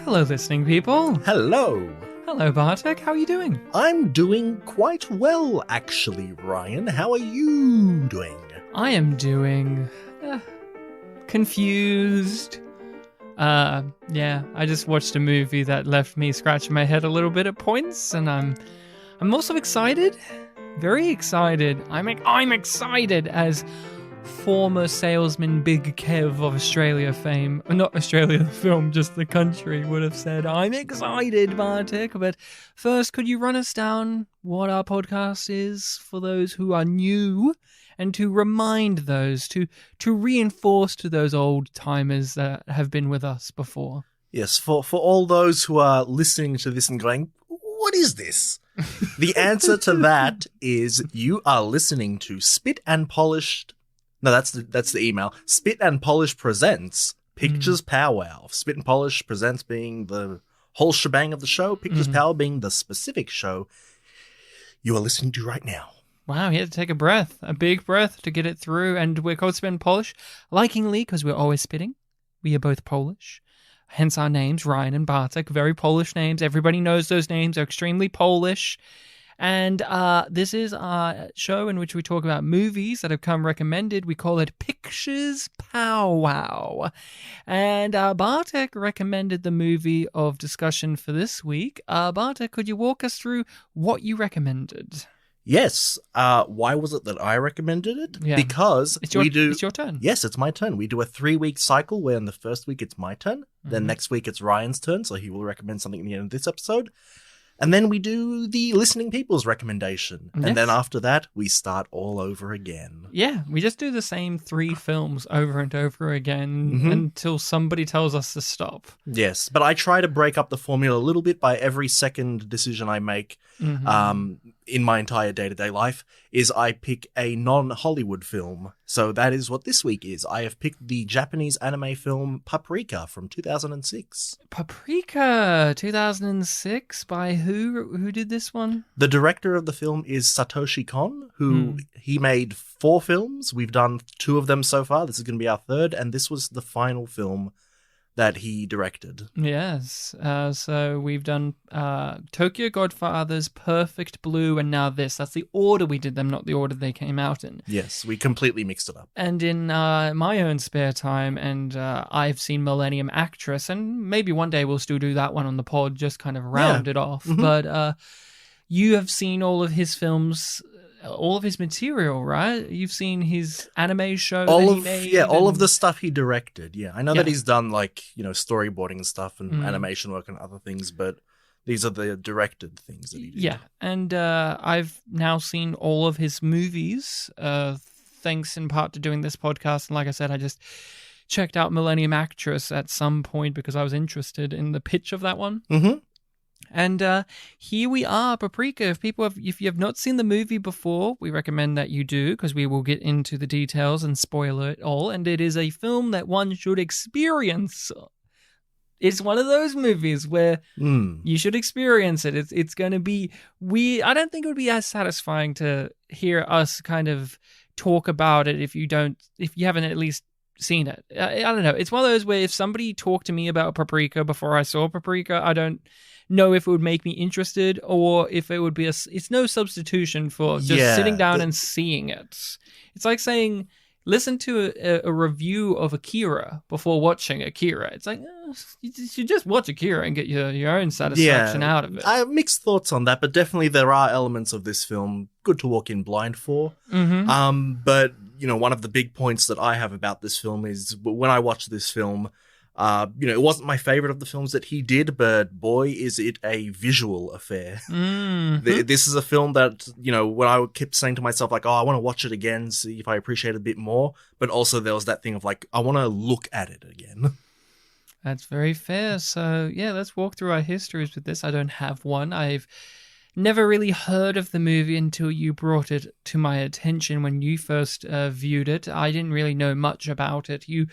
Hello, listening people. Hello. Hello, Bartek. How are you doing? I'm doing quite well, actually, Ryan. How are you doing? I am doing confused. Yeah, I just watched a movie that left me scratching my head a little bit at points, and I'm also excited. Very excited. I'm excited as former salesman Big Kev of Australia fame, not Australia the film, just the country, would have said, I'm excited, Bartek. But first, could you run us down what our podcast is for those who are new, and to remind those, to reinforce to those old timers that have been with us before? Yes, for all those who are listening to this and going, what is this? The answer to that is you are listening to Spit and Polished. No, that's the email. Spit and Polish presents Pictures Powwow. Spit and Polish presents being the whole shebang of the show. Pictures Powwow being the specific show you are listening to right now. Wow, he had to take a big breath to get it through. And we're called Spit and Polish, likingly, because we're always spitting. We are both Polish. Hence our names, Ryan and Bartek. Very Polish names. Everybody knows those names. They're extremely Polish. And this is our show in which we talk about movies that have come recommended. We call it Pictures Powwow. And Bartek recommended the movie of discussion for this week. Bartek, could you walk us through what you recommended? Yes. Why was it that I recommended it? Yeah. Because it's your turn. Yes, it's my turn. We do a 3-week cycle where in the first week it's my turn. Then next week it's Ryan's turn, so he will recommend something at the end of this episode. And then we do the listening people's recommendation. Yes. And then after that, we start all over again. Yeah, we just do the same 3 films over and over again until somebody tells us to stop. Yes, but I try to break up the formula a little bit by every second decision I make in my entire day-to-day life is I pick a non-Hollywood film. So that is what this week is. I have picked the Japanese anime film Paprika from 2006. Paprika, 2006, by who? Who did this one? The director of the film is Satoshi Kon, who he made 4 films. We've done 2 of them so far. This is going to be our 3rd, and this was the final film that he directed. Yes. So we've done Tokyo Godfathers, Perfect Blue, and now this. That's the order we did them, not the order they came out in. Yes, we completely mixed it up. And in my own spare time, and I've seen Millennium Actress, and maybe one day we'll still do that one on the pod, just kind of round it off. But you have seen all of his films, all of his material, right? You've seen his anime show that he made. Yeah, all of the stuff he directed. Yeah, I know that he's done storyboarding and stuff and animation work and other things, but these are the directed things that he did. Yeah, and I've now seen all of his movies, thanks in part to doing this podcast. And like I said, I just checked out Millennium Actress at some point because I was interested in the pitch of that one. And here we are, Paprika. If you have not seen the movie before, we recommend that you do, because we will get into the details and spoil it all. And it is a film that one should experience. It's one of those movies where you should experience it. It's going to be I don't think it would be as satisfying to hear us kind of talk about it if you haven't at least seen it. I don't know. It's one of those where if somebody talked to me about Paprika before I saw Paprika, I don't know if it would make me interested or if it would be it's no substitution for just sitting down and seeing it. It's like saying, listen to a review of Akira before watching Akira. It's like, you should just watch Akira and get your own satisfaction out of it. I have mixed thoughts on that, but definitely there are elements of this film good to walk in blind for. But, one of the big points that I have about this film is when I watched this film, it wasn't my favorite of the films that he did, but boy, is it a visual affair. This is a film that, when I kept saying to myself, like, I want to watch it again, see if I appreciate it a bit more. But also there was that thing of like, I want to look at it again. That's very fair. So yeah, let's walk through our histories with this. I don't have one. I've never really heard of the movie until you brought it to my attention when you first viewed it. I didn't really know much about it. You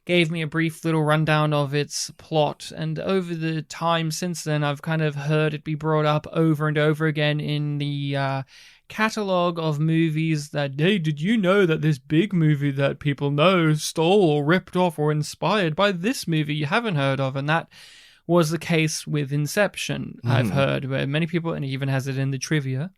gave me a brief little rundown of its plot, and over the time since then, I've kind of heard it be brought up over and over again in the catalogue of movies that, hey, did you know that this big movie that people know stole or ripped off or inspired by this movie you haven't heard of? And that was the case with Inception, I've heard, where many people, and he even has it in the trivia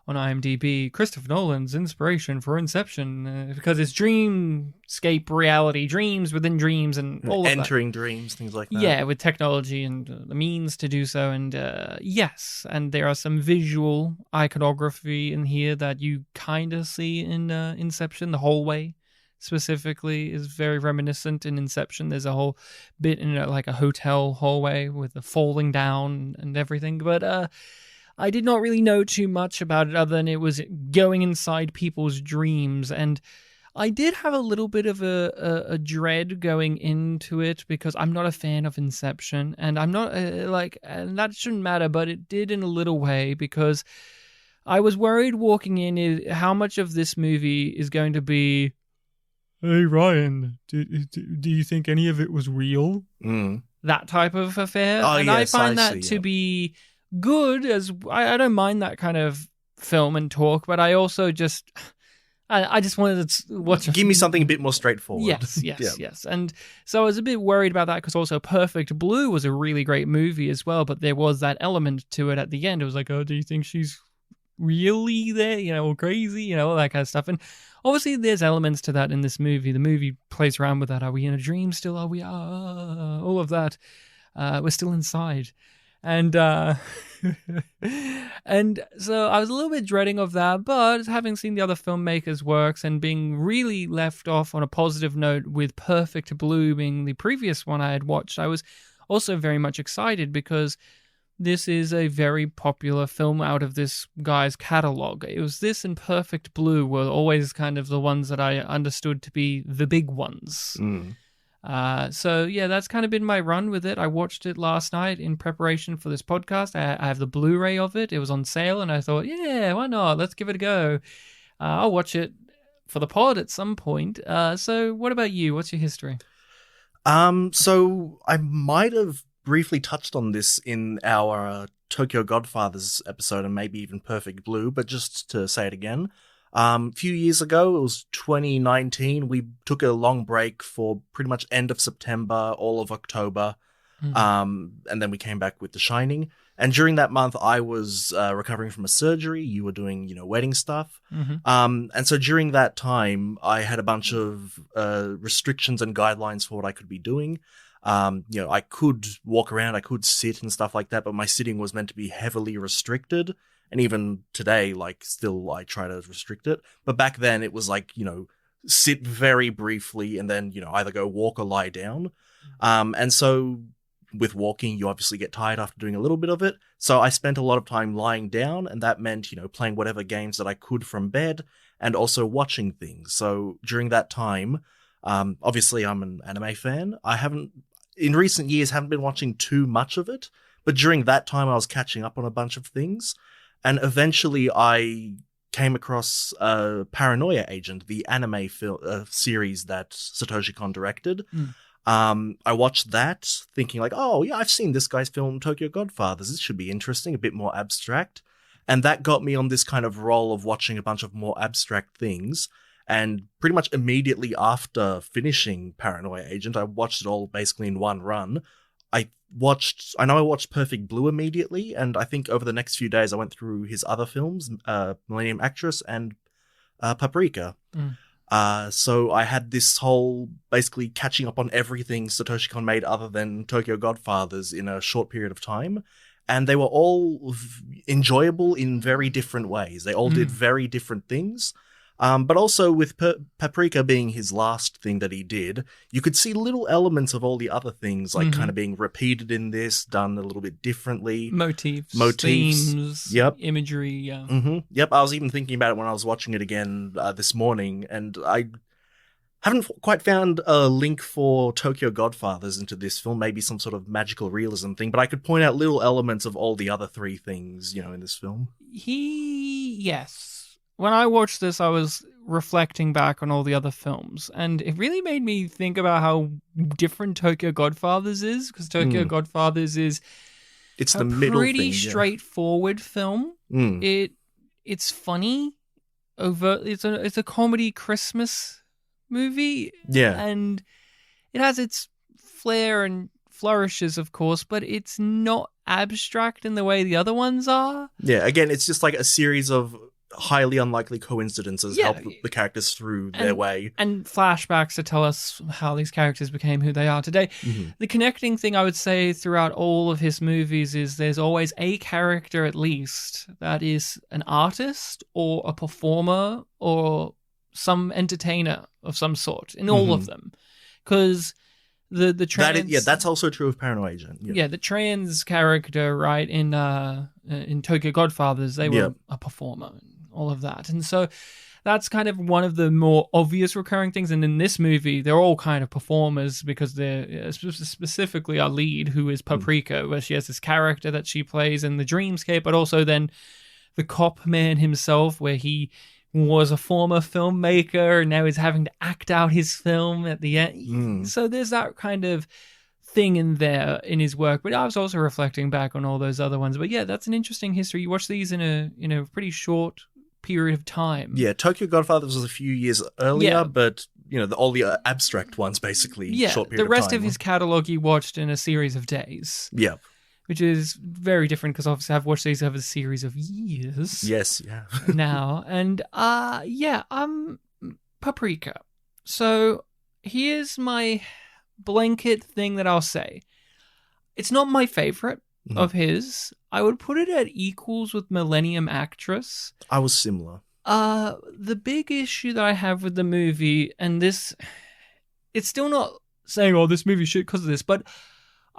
on IMDb, Christopher Nolan's inspiration for Inception, because it's dreamscape reality, dreams within dreams, and all of that. Entering dreams, things like that. Yeah, with technology and the means to do so. And yes, and there are some visual iconography in here that you kind of see in Inception. The hallway specifically is very reminiscent in Inception. There's a whole bit in like a hotel hallway with the falling down and everything. But I did not really know too much about it other than it was going inside people's dreams. And I did have a little bit of a dread going into it because I'm not a fan of Inception, and I'm not and that shouldn't matter, but it did in a little way because I was worried walking in how much of this movie is going to be, hey Ryan, do you think any of it was real? That type of affair. Oh, and yes, I find that to be good, as I don't mind that kind of film and talk, but I also just wanted to watch. Give me something a bit more straightforward. Yes. And so I was a bit worried about that because also Perfect Blue was a really great movie as well, but there was that element to it at the end. It was like, oh, do you think she's really there? Or crazy, all that kind of stuff. And obviously there's elements to that in this movie. The movie plays around with that. Are we in a dream still? Are we? All of that. We're still inside. And and so I was a little bit dreading of that, but having seen the other filmmakers' works and being really left off on a positive note with Perfect Blue being the previous one I had watched, I was also very much excited because this is a very popular film out of this guy's catalog. It was this and Perfect Blue were always kind of the ones that I understood to be the big ones. So yeah, that's kind of been my run with it. I watched it last night in preparation for this podcast. I have the Blu-ray of it. It was on sale, and I thought, yeah, why not? Let's give it a go. I'll watch it for the pod at some point. So what about you? What's your history? So I might have briefly touched on this in our Tokyo Godfathers episode and maybe even Perfect Blue, but just to say it again. A few years ago, it was 2019, we took a long break for pretty much end of September, all of October, and then we came back with The Shining. And during that month, I was recovering from a surgery. You were doing, wedding stuff. And so during that time, I had a bunch of restrictions and guidelines for what I could be doing. I could walk around, I could sit and stuff like that, but my sitting was meant to be heavily restricted. And even today, still I try to restrict it. But back then it was sit very briefly and then, either go walk or lie down. And so with walking, you obviously get tired after doing a little bit of it. So I spent a lot of time lying down, and that meant, playing whatever games that I could from bed and also watching things. So during that time, obviously I'm an anime fan. In recent years, haven't been watching too much of it. But during that time, I was catching up on a bunch of things. And eventually I came across Paranoia Agent, the anime series that Satoshi Kon directed. I watched that thinking oh, yeah, I've seen this guy's film Tokyo Godfathers. This should be interesting, a bit more abstract. And that got me on this kind of roll of watching a bunch of more abstract things. And pretty much immediately after finishing Paranoia Agent, I watched it all basically in one run. I know I watched Perfect Blue immediately, and I think over the next few days I went through his other films, Millennium Actress and Paprika. So I had this whole basically catching up on everything Satoshi Kon made other than Tokyo Godfathers in a short period of time. And they were all enjoyable in very different ways. They all did very different things. But also with Paprika being his last thing that he did, you could see little elements of all the other things, kind of being repeated in this, done a little bit differently. Motifs, themes, imagery, yeah. Yep, I was even thinking about it when I was watching it again this morning, and I haven't quite found a link for Tokyo Godfathers into this film, maybe some sort of magical realism thing, but I could point out little elements of all the other three things, in this film. Yes. When I watched this, I was reflecting back on all the other films, and it really made me think about how different Tokyo Godfathers is, because Tokyo Godfathers is the middle pretty straightforward film. It's funny, it's a comedy Christmas movie, and it has its flair and flourishes, of course, but it's not abstract in the way the other ones are. Yeah, again, it's just like a series of highly unlikely coincidences help the characters through their way. And flashbacks to tell us how these characters became who they are today. Mm-hmm. The connecting thing I would say throughout all of his movies is there's always a character at least that is an artist or a performer or some entertainer of some sort in all of them. Because the trans... that's also true of Paranoid Agent. Yeah, the trans character, right, in Tokyo Godfathers, they were a performer and all of that. And so that's kind of one of the more obvious recurring things. And in this movie, they're all kind of performers because they're specifically our lead, who is Paprika, where she has this character that she plays in the dreamscape, but also then the cop man himself, where he was a former filmmaker and now is having to act out his film at the end. So there's that kind of thing in there in his work. But I was also reflecting back on all those other ones. But yeah, that's an interesting history. You watch these in a pretty short period of time. Yeah, Tokyo Godfathers was a few years earlier, but all the abstract ones basically short period of time. The rest of his catalog he watched in a series of days. Yeah. Which is very different because obviously I've watched these over a series of years. Yes, yeah. now. And Paprika. So here's my blanket thing that I'll say. It's not my favorite of his. I would put it at equals with Millennium Actress. I was similar. The big issue that I have with the movie, and this, it's still not saying, oh, this movie shit because of this, but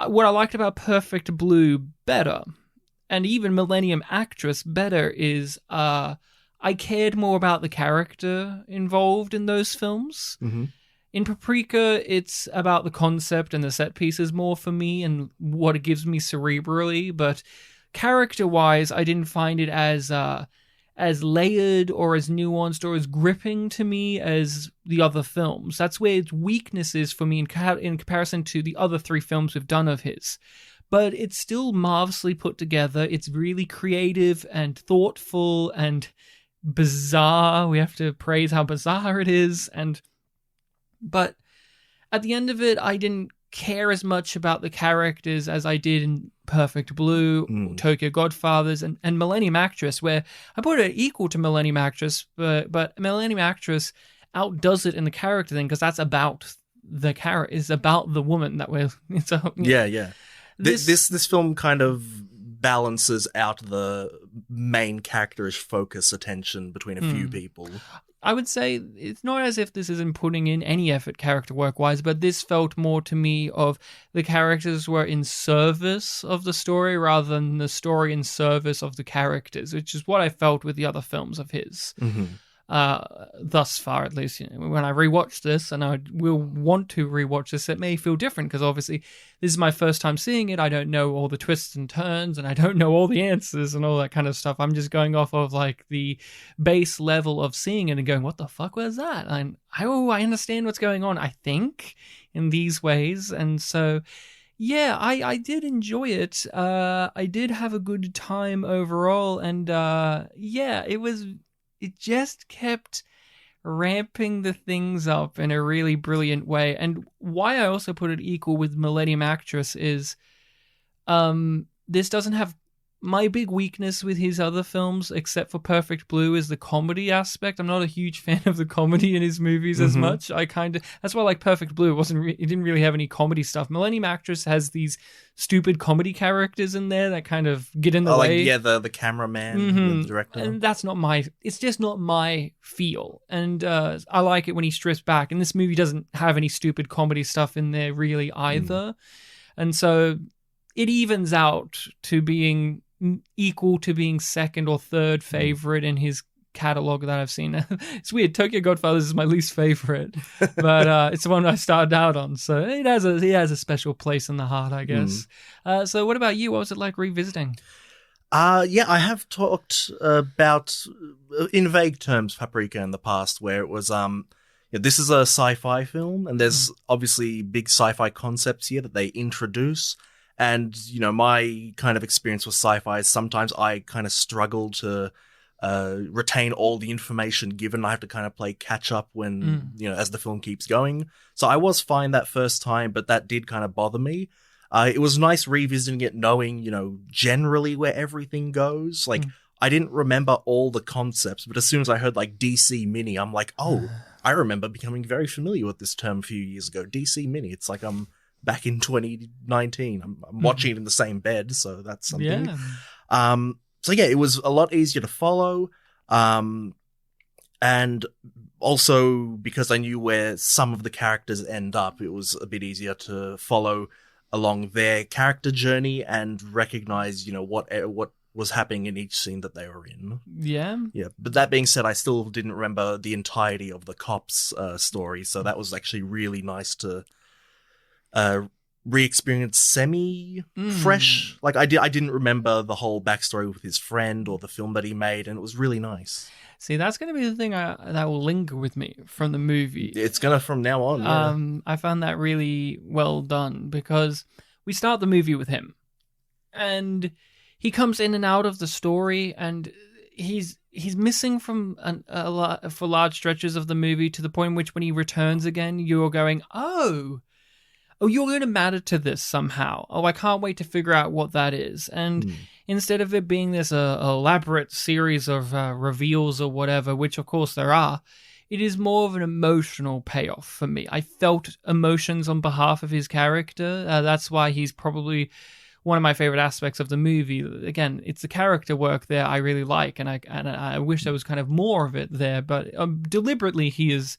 what I liked about Perfect Blue better, and even Millennium Actress better, is I cared more about the character involved in those films. Mm-hmm. In Paprika, it's about the concept and the set pieces more for me and what it gives me cerebrally, but character-wise, I didn't find it as layered or as nuanced or as gripping to me as the other films. That's where its weakness is for me in comparison to the other three films we've done of his. But it's still marvelously put together. It's really creative and thoughtful and bizarre. We have to praise how bizarre it is. But at the end of it, I didn't care as much about the characters as I did in Perfect Blue, Tokyo Godfathers, and Millennium Actress, where I put it equal to Millennium Actress, but Millennium Actress outdoes it in the character thing because that's about the character, it's about the woman that we're. Yeah. This film kind of balances out the main character's focus attention between a few people. I would say it's not as if this isn't putting in any effort character work-wise, but this felt more to me of the characters were in service of the story rather than the story in service of the characters, which is what I felt with the other films of his. Mm-hmm. Thus far, at least, when I rewatch this, and I will want to rewatch this, it may feel different because obviously this is my first time seeing it. I don't know all the twists and turns, and I don't know all the answers and all that kind of stuff. I'm just going off of like the base level of seeing it and going, "What the fuck was that?" And I understand what's going on. I think in these ways, and so. Yeah, I did enjoy it. I did have a good time overall, and it just kept ramping the things up in a really brilliant way. And why I also put it equal with Millennium Actress is this doesn't have... My big weakness with his other films, except for Perfect Blue, is the comedy aspect. I'm not a huge fan of the comedy in his movies as much. That's why I like Perfect Blue. It didn't really have any comedy stuff. Millennium Actress has these stupid comedy characters in there that kind of get in the way. The cameraman, the director. And that's not it's just not my feel. And I like it when he strips back. And this movie doesn't have any stupid comedy stuff in there really either. And so it evens out to being equal to being second or third favorite in his catalog that I've seen. It's weird. Tokyo Godfathers is my least favorite, but it's the one I started out on. So it has a special place in the heart, I guess. So what about you? What was it like revisiting? I have talked about, in vague terms, Paprika in the past, where it was, this is a sci-fi film, and there's obviously big sci-fi concepts here that they introduce. And, my kind of experience with sci-fi is sometimes I kind of struggle to retain all the information given. I have to kind of play catch up when, as the film keeps going. So I was fine that first time, but that did kind of bother me. It was nice revisiting it, knowing, generally where everything goes. Like, I didn't remember all the concepts, but as soon as I heard like DC Mini, I'm like, oh, I remember becoming very familiar with this term a few years ago. DC Mini. It's like I'm back in 2019. I'm watching it in the same bed, so that's something. Yeah. So yeah, it was a lot easier to follow. And also because I knew where some of the characters end up, it was a bit easier to follow along their character journey and recognize, what was happening in each scene that they were in. Yeah. Yeah. But that being said, I still didn't remember the entirety of the cops story. So that was actually really nice to re-experience semi-fresh. Like I didn't remember the whole backstory with his friend or the film that he made, and it was really nice. See, that's going to be the thing that will linger with me from the movie. It's going to from now on. Yeah. I found that really well done because we start the movie with him, and he comes in and out of the story, and he's missing from for large stretches of the movie, to the point in which when he returns again, you're going, oh, you're going to matter to this somehow. Oh, I can't wait to figure out what that is. And instead of it being this elaborate series of reveals or whatever, which of course there are, it is more of an emotional payoff for me. I felt emotions on behalf of his character. That's why he's probably one of my favorite aspects of the movie. Again, it's the character work there I really like, and I wish there was kind of more of it there, but deliberately he is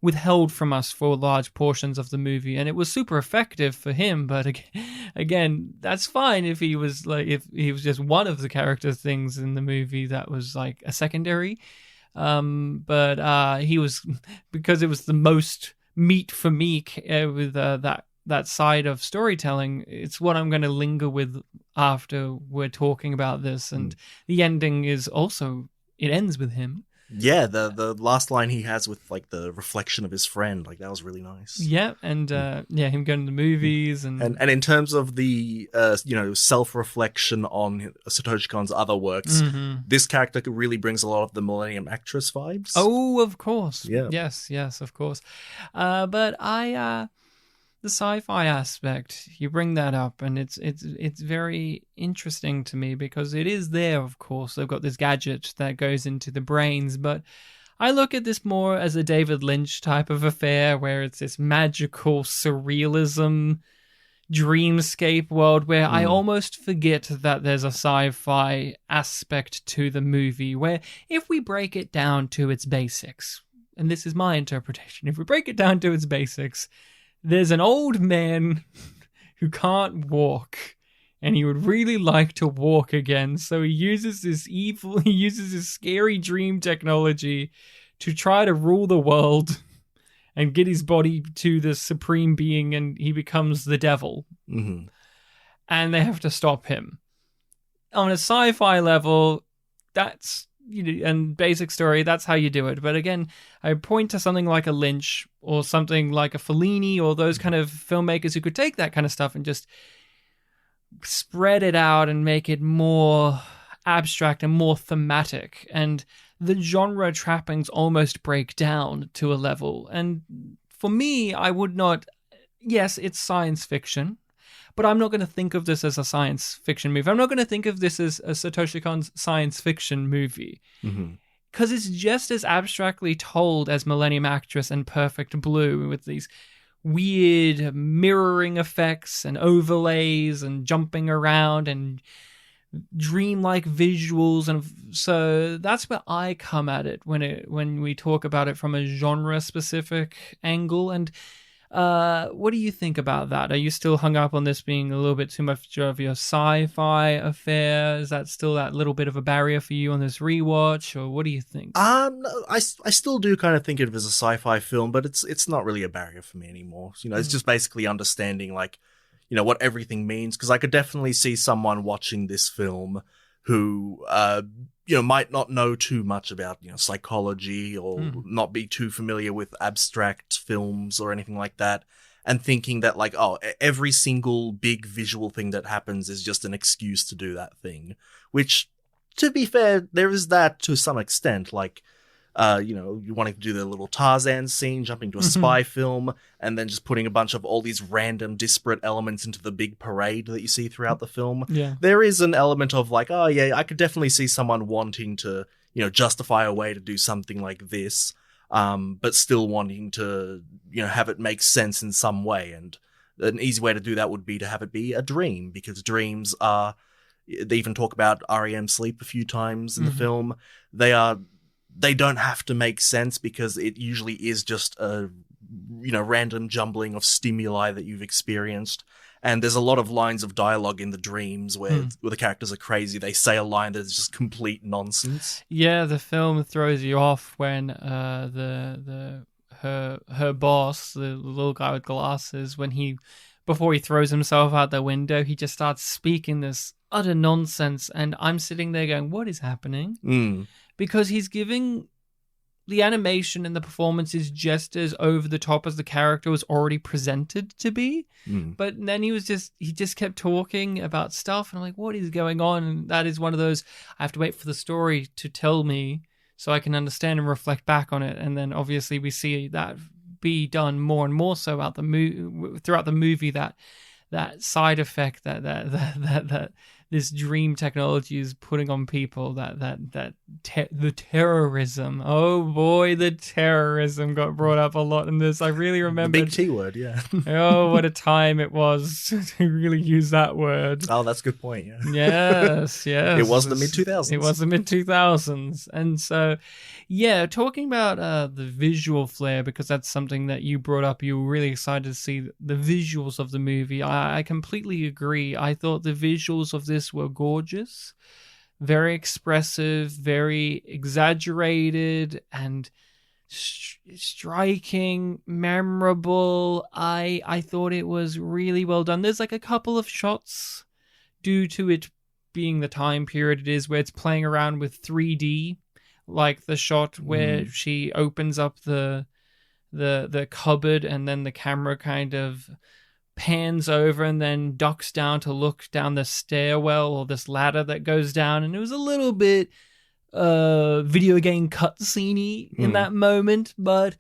withheld from us for large portions of the movie, and it was super effective for him. But again, that's fine if he was just one of the character things in the movie that was like a secondary. But he was, because it was the most meat for me with that side of storytelling. It's what I'm going to linger with after we're talking about this, and the ending is also, it ends with him. Yeah, the last line he has with like the reflection of his friend, like that was really nice. Yeah, and him going to the movies and in terms of the self-reflection on Satoshi Kon's other works, this character really brings a lot of the Millennium Actress vibes. Oh, of course. Yeah. Yes, of course. But the sci-fi aspect, you bring that up, and it's very interesting to me because it is there, of course. They've got this gadget that goes into the brains, but I look at this more as a David Lynch type of affair, where it's this magical surrealism dreamscape world where I almost forget that there's a sci-fi aspect to the movie, where if we break it down to its basics, and this is my interpretation, if we break it down to its basics, there's an old man who can't walk, and he would really like to walk again. So he uses this scary dream technology to try to rule the world and get his body to the supreme being, and he becomes the devil. Mm-hmm. And they have to stop him. On a sci-fi level, that's, and basic story, that's how you do it. But again, I point to something like a Lynch or something like a Fellini or those kind of filmmakers who could take that kind of stuff and just spread it out and make it more abstract and more thematic. And the genre trappings almost break down to a level. And for me, I would not... Yes, it's science fiction, but I'm not going to think of this as a science fiction movie. I'm not going to think of this as a Satoshi Kon's science fiction movie. Because it's just as abstractly told as Millennium Actress and Perfect Blue, with these weird mirroring effects and overlays and jumping around and dreamlike visuals. And so that's where I come at it when we talk about it from a genre-specific angle. And what do you think about that? Are you still hung up on this being a little bit too much of your sci-fi affair? Is that still that little bit of a barrier for you on this rewatch, or what do you think? No, I still do kind of think of it as a sci-fi film, but it's not really a barrier for me anymore. It's just basically understanding like, what everything means. Because I could definitely see someone watching this film who might not know too much about, psychology or not be too familiar with abstract films or anything like that, and thinking that like, oh, every single big visual thing that happens is just an excuse to do that thing. Which, to be fair, there is that to some extent. Like, you wanting to do the little Tarzan scene, jumping to a spy film, and then just putting a bunch of all these random disparate elements into the big parade that you see throughout the film. Yeah. There is an element of like, oh yeah, I could definitely see someone wanting to, justify a way to do something like this, but still wanting to, have it make sense in some way. And an easy way to do that would be to have it be a dream, because dreams are, they even talk about REM sleep a few times in the film. They don't have to make sense, because it usually is just a, random jumbling of stimuli that you've experienced. And there's a lot of lines of dialogue in the dreams where the characters are crazy. They say a line that's just complete nonsense. Yeah, the film throws you off when her boss, the little guy with glasses, before he throws himself out the window, he just starts speaking this utter nonsense, and I'm sitting there going, what is happening? Because he's giving the animation and the performance is just as over the top as the character was already presented to be. But then he just kept talking about stuff, and I'm like, what is going on? And that is one of those, I have to wait for the story to tell me so I can understand and reflect back on it. And then obviously we see that be done more and more so throughout the movie, that side effect that this dream technology is putting on people, the terrorism. Oh boy, the terrorism got brought up a lot in this. I really remember the big T word, yeah. Oh, what a time it was to really use that word. Oh, that's a good point, yeah. Yes. It was the mid-2000s. It was the mid-2000s. And so, yeah, talking about the visual flair, because that's something that you brought up. You were really excited to see the visuals of the movie. I completely agree. I thought the visuals of this were gorgeous, very expressive, very exaggerated, and striking, memorable. I thought it was really well done. There's like a couple of shots, due to it being the time period it is, where it's playing around with 3D, like the shot where she opens up the cupboard, and then the camera kind of pans over and then ducks down to look down the stairwell or this ladder that goes down, and it was a little bit video game cutscene-y in that moment. But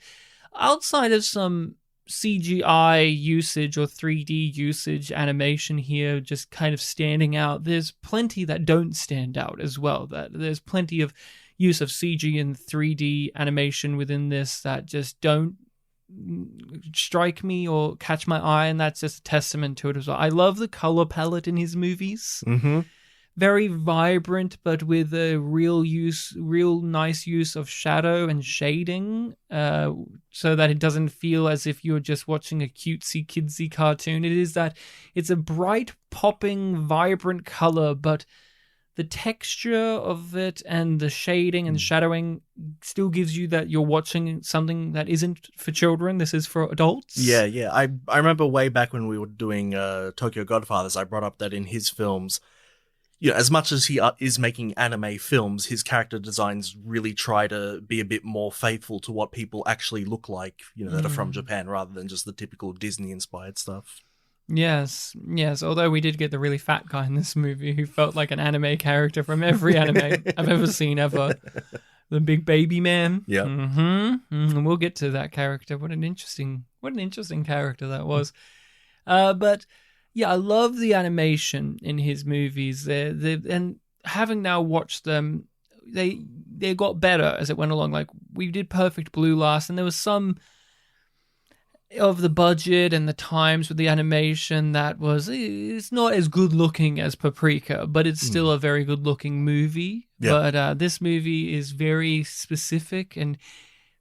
outside of some CGI usage or 3D usage, animation here just kind of standing out, there's plenty that don't stand out as well. That there's plenty of use of CG and 3D animation within this that just don't strike me or catch my eye, and that's just a testament to it as well. I love the color palette in his movies. Very vibrant, but with a real nice use of shadow and shading, so that it doesn't feel as if you're just watching a cutesy kidsy cartoon. It's a bright, popping, vibrant color, but the texture of it and the shading and shadowing still gives you that you're watching something that isn't for children. This is for adults. Yeah. I remember way back when we were doing Tokyo Godfathers, I brought up that in his films, as much as he is making anime films, his character designs really try to be a bit more faithful to what people actually look like, that are from Japan, rather than just the typical Disney-inspired stuff. Yes. Although we did get the really fat guy in this movie who felt like an anime character from every anime I've ever seen ever. The big baby man. Yeah. And we'll get to that character. What an interesting character that was. But yeah, I love the animation in his movies. And having now watched them, they got better as it went along. Like, we did Perfect Blue last, and there was some of the budget and the times with the animation that it's not as good looking as Paprika, but it's still a very good looking movie. Yeah. But this movie is very specific and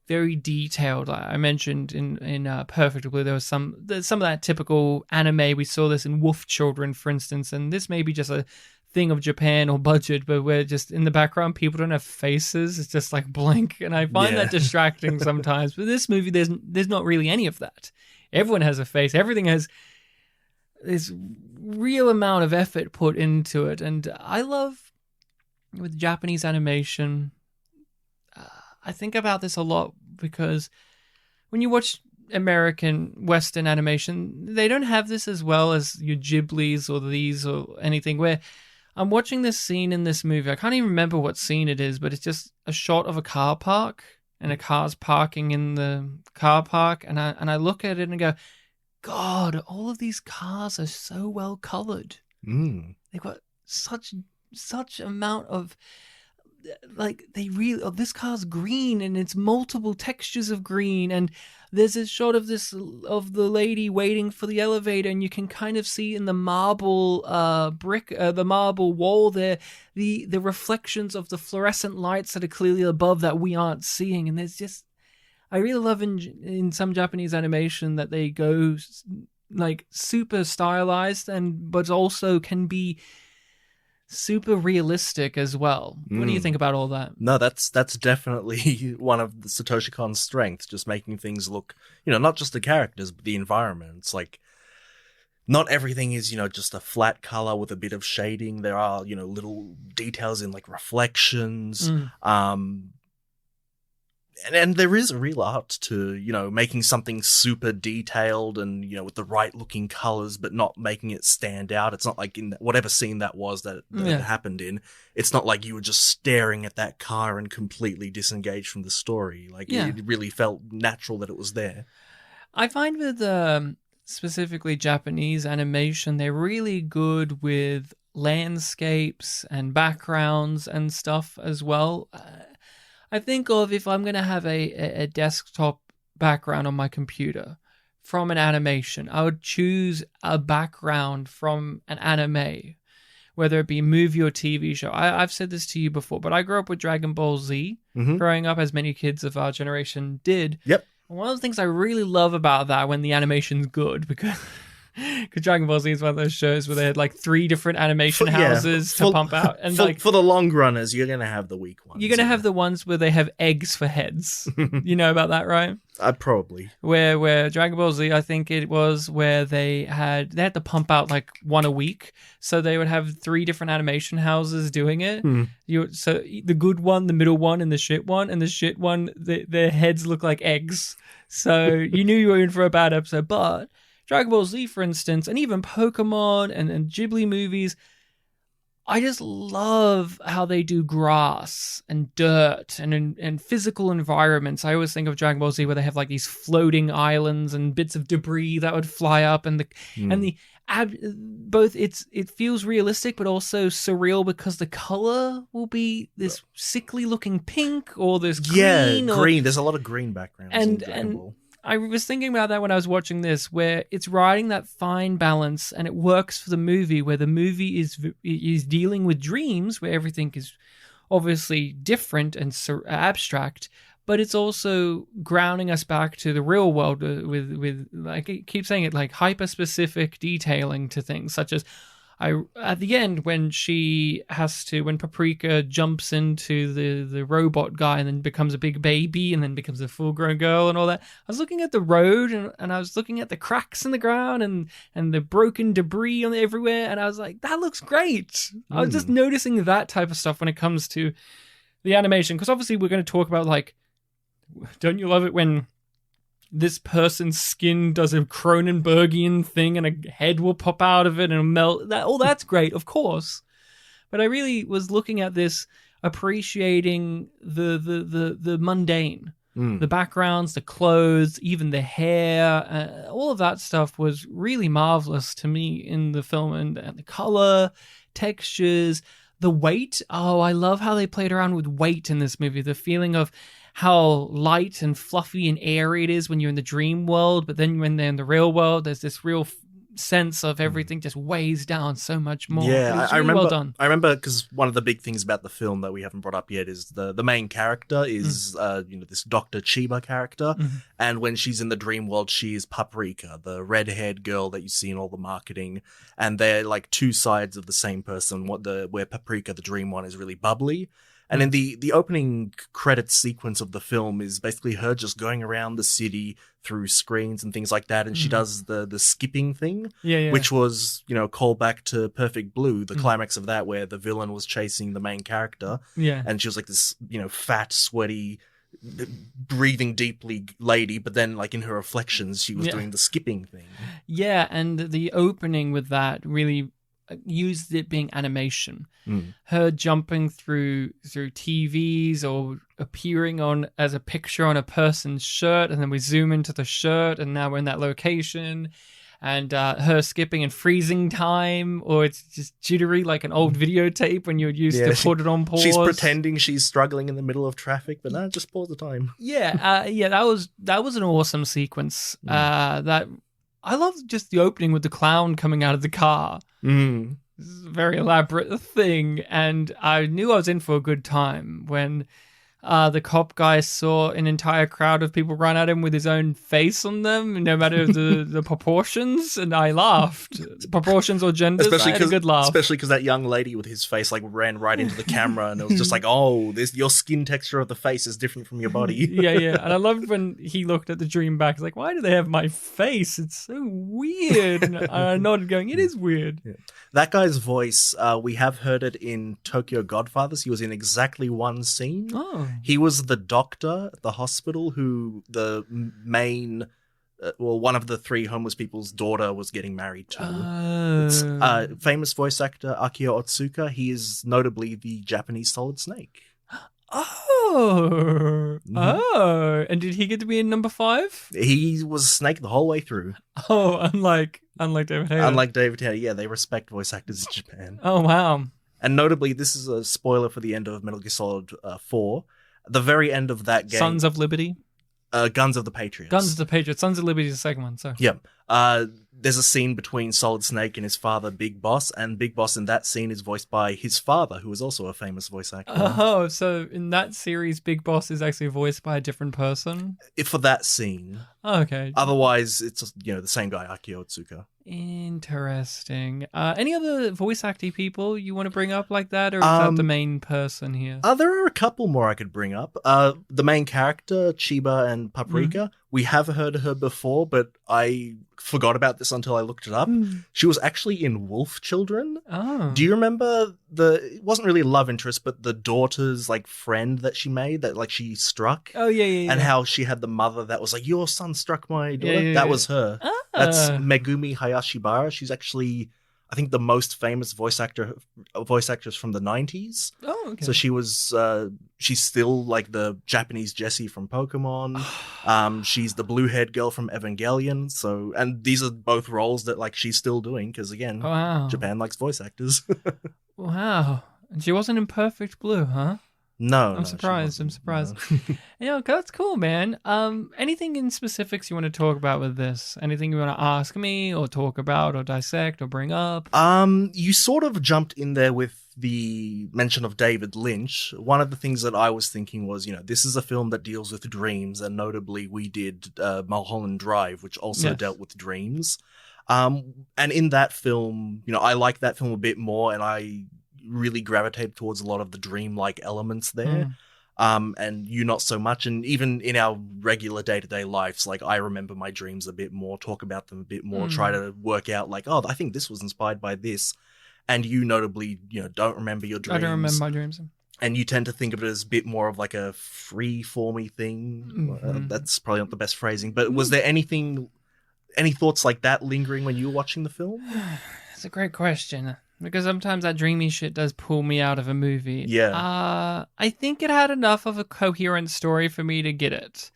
very detailed. I mentioned in Perfect Blue, there was some of that typical anime. We saw this in Wolf Children, for instance, and this may be just a thing of Japan or budget, but we're just in the background, people don't have faces. It's just like blank, and I find that distracting sometimes. But this movie, there's not really any of that. Everyone has a face. Everything has this real amount of effort put into it, and I love with Japanese animation. I think about this a lot because when you watch American Western animation, they don't have this as well as your Ghiblis or these or anything, where I'm watching this scene in this movie. I can't even remember what scene it is, but it's just a shot of a car park and a car's parking in the car park, and I look at it and go, God, all of these cars are so well colored. They've got such amount of, like, this car's green, and it's multiple textures of green, and there's a shot of the lady waiting for the elevator, and you can kind of see in the marble the marble wall there, the reflections of the fluorescent lights that are clearly above that we aren't seeing. And there's just, I really love in some Japanese animation that they go like super stylized, but also can be super realistic as well. What do you think about all that? No, that's definitely one of the Satoshi Kon's strengths, just making things look, not just the characters, but the environments. Like, not everything is, just a flat color with a bit of shading. There are, little details in like reflections. And there is a real art to, making something super detailed and, with the right looking colors, but not making it stand out. It's not like in whatever scene that was that it happened in. It's not like you were just staring at that car and completely disengaged from the story. Like, it really felt natural that it was there. I find with specifically Japanese animation, they're really good with landscapes and backgrounds and stuff as well. I think of, if I'm going to have a desktop background on my computer from an animation, I would choose a background from an anime, whether it be a movie or TV show. I've said this to you before, but I grew up with Dragon Ball Z, growing up, as many kids of our generation did. Yep. And one of the things I really love about that, when the animation's good, because Dragon Ball Z is one of those shows where they had like 3 different animation houses to pump out. And for the long runners, you're going to have the weak ones. You're going to have the ones where they have eggs for heads. You know about that, right? Probably. Where Dragon Ball Z, I think it was, where they had to pump out like one a week. So they would have 3 different animation houses doing it. So the good one, the middle one, and the shit one. And the shit one, their heads look like eggs. So you knew you were in for a bad episode. But Dragon Ball Z, for instance, and even Pokemon and Ghibli movies, I just love how they do grass and dirt and physical environments. I always think of Dragon Ball Z where they have like these floating islands and bits of debris that would fly up, and both it feels realistic but also surreal, because the color will be this sickly looking pink or this green. Green. There's a lot of green backgrounds in Dragon Ball. I was thinking about that when I was watching this, where it's riding that fine balance, and it works for the movie, where the movie is dealing with dreams, where everything is obviously different and abstract, but it's also grounding us back to the real world with like, I keep saying it, like hyper-specific detailing to things, such as at the end when Paprika jumps into the robot guy and then becomes a big baby and then becomes a full-grown girl and all that. I was looking at the road and I was looking at the cracks in the ground and the broken debris on everywhere, and I was like, that looks great. I was just noticing that type of stuff when it comes to the animation, because obviously we're going to talk about, like, don't you love it when this person's skin does a Cronenbergian thing and a head will pop out of it and melt? That's great, of course. But I really was looking at this, appreciating the mundane. The backgrounds, the clothes, even the hair, all of that stuff was really marvelous to me in the film. And the color, textures, the weight. Oh, I love how they played around with weight in this movie. The feeling of how light and fluffy and airy it is when you're in the dream world, but then when they're in the real world, there's this real sense of everything just weighs down so much more. Yeah, I remember. Well done. I remember, because one of the big things about the film that we haven't brought up yet is the main character is this Dr. Chiba character, and when she's in the dream world, she is Paprika, the red-haired girl that you see in all the marketing, and they're like 2 sides of the same person. Where Paprika, the dream one, is really bubbly. And in the opening credits sequence of the film is basically her just going around the city through screens and things like that. And she does the skipping thing, which was, call back to Perfect Blue, the climax of that, where the villain was chasing the main character. Yeah. And she was like this, fat, sweaty, breathing deeply lady. But then, like, in her reflections, she was doing the skipping thing. Yeah. And the opening with that really used it being animation. Her jumping through TVs or appearing on as a picture on a person's shirt, and then we zoom into the shirt, and now we're in that location. And her skipping and freezing time, or it's just jittery like an old videotape when you're used to put it on pause. She's pretending she's struggling in the middle of traffic, but no, just pause the time. Yeah, that was an awesome sequence. That I love just the opening with the clown coming out of the car. Mm. This is a very elaborate thing, and I knew I was in for a good time when the cop guy saw an entire crowd of people run at him with his own face on them, no matter the proportions, and I laughed. Proportions or genders, I had a good laugh. Especially because that young lady with his face like ran right into the camera, and it was just like, oh, your skin texture of the face is different from your body. Yeah. And I loved when he looked at the dream back. He's like, why do they have my face? It's so weird. And I nodded going, it is weird. Yeah. That guy's voice, we have heard it in Tokyo Godfathers. He was in exactly one scene. Oh. He was the doctor at the hospital who the main, one of the three homeless people's daughter was getting married to. It's famous voice actor Akio Otsuka. He is notably the Japanese Solid Snake. Oh. And did he get to be in number 5? He was Snake the whole way through. Oh, unlike David Hayter. Unlike David Hayter, yeah, they respect voice actors in Japan. Oh, wow. And notably, this is a spoiler for the end of Metal Gear Solid 4. The very end of that game... Sons of Liberty? Guns of the Patriots. Guns of the Patriots. Sons of Liberty is the second one, so... Yeah. There's a scene between Solid Snake and his father, Big Boss, and Big Boss in that scene is voiced by his father, who is also a famous voice actor. Oh, so in that series, Big Boss is actually voiced by a different person? For that scene. Oh, okay. Otherwise, it's the same guy, Akio Otsuka. Interesting. Any other voice acting people you want to bring up like that, or is that the main person here? There are a couple more I could bring up. The main character, Chiba and Paprika, we have heard her before, but I forgot about this until I looked it up. She was actually in Wolf Children. Oh. Do you remember it wasn't really a love interest, but the daughter's like friend that she made that like she struck? Oh, yeah. And how she had the mother that was like, your son struck my daughter? That was her. That's Megumi Hayashibara. She's actually, I think, the most famous voice actress from the 90s. Oh, okay. So she was, she's still like the Japanese Jessie from Pokemon. She's the blue-haired girl from Evangelion. So, and these are both roles that like she's still doing because again, Japan likes voice actors. Wow. And she wasn't in Perfect Blue, huh? No, I'm surprised. No. Yeah, that's cool, man. Anything in specifics you want to talk about with this? Anything you want to ask me or talk about or dissect or bring up? You sort of jumped in there with the mention of David Lynch. One of the things that I was thinking was, this is a film that deals with dreams, and notably we did Mulholland Drive, which also dealt with dreams. And in that film, I like that film a bit more, and I really gravitated towards a lot of the dreamlike elements there. And you not so much. And even in our regular day-to-day lives, like I remember my dreams a bit more, talk about them a bit more, try to work out like, I think this was inspired by this. And you notably, don't remember your dreams. I don't remember my dreams. And you tend to think of it as a bit more of like a free-formy thing. That's probably not the best phrasing. But was there any thoughts like that lingering when you were watching the film? That's a great question. Because sometimes that dreamy shit does pull me out of a movie. Yeah. I think it had enough of a coherent story for me to get it.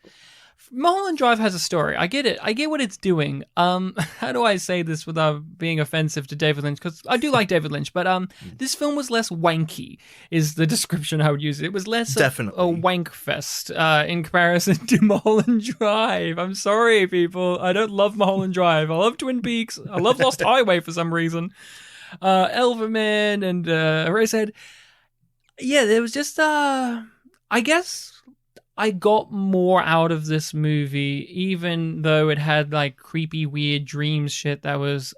Mulholland Drive has a story. I get it. I get what it's doing. How do I say this without being offensive to David Lynch? Because I do like David Lynch, but this film was less wanky, is the description I would use. It was less Definitely. a wank fest in comparison to Mulholland Drive. I'm sorry, people. I don't love Mulholland Drive. I love Twin Peaks. I love Lost Highway for some reason. Elverman and Eraserhead. Yeah, there was just I guess I got more out of this movie, even though it had like creepy, weird dream shit that was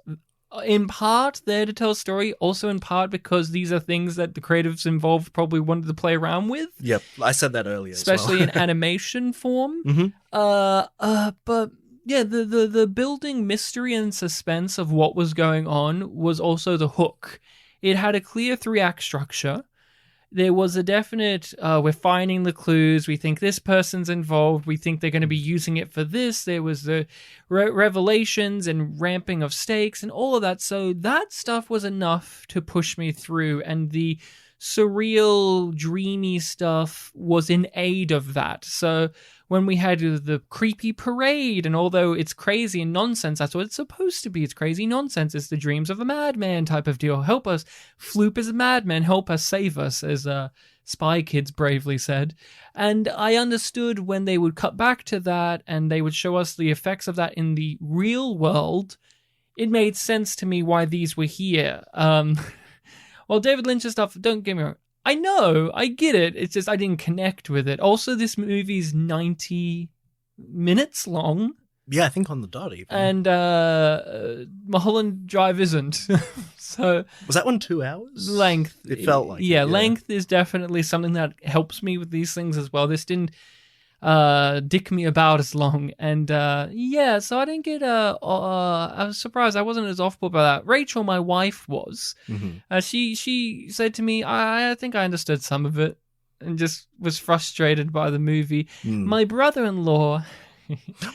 in part there to tell a story, also in part because these are things that the creatives involved probably wanted to play around with. Yep, I said that earlier, especially in animation form. But yeah, the building mystery and suspense of what was going on was also the hook. It had a clear 3-act structure. There was a definite, we're finding the clues, we think this person's involved, we think they're going to be using it for this. There was the revelations and ramping of stakes and all of that. So that stuff was enough to push me through. And the surreal, dreamy stuff was in aid of that. So when we had the creepy parade, and although it's crazy and nonsense, that's what it's supposed to be. It's crazy nonsense. It's the dreams of a madman type of deal. Help us. Floop is a madman. Help us, save us, as Spy Kids bravely said. And I understood when they would cut back to that and they would show us the effects of that in the real world, it made sense to me why these were here. Well, David Lynch's stuff, don't get me wrong, I know, I get it. It's just I didn't connect with it. Also, this movie's 90 minutes long. Yeah, I think on the dot even. And Mulholland Drive isn't. So was that one 2 hours? Length. It felt like yeah, length is definitely something that helps me with these things as well. This didn't dick me about as long. And so I didn't get I was surprised I wasn't as off put by that. Rachel, my wife, was. Mm-hmm. She said to me, I think I understood some of it and just was frustrated by the movie. My brother-in-law...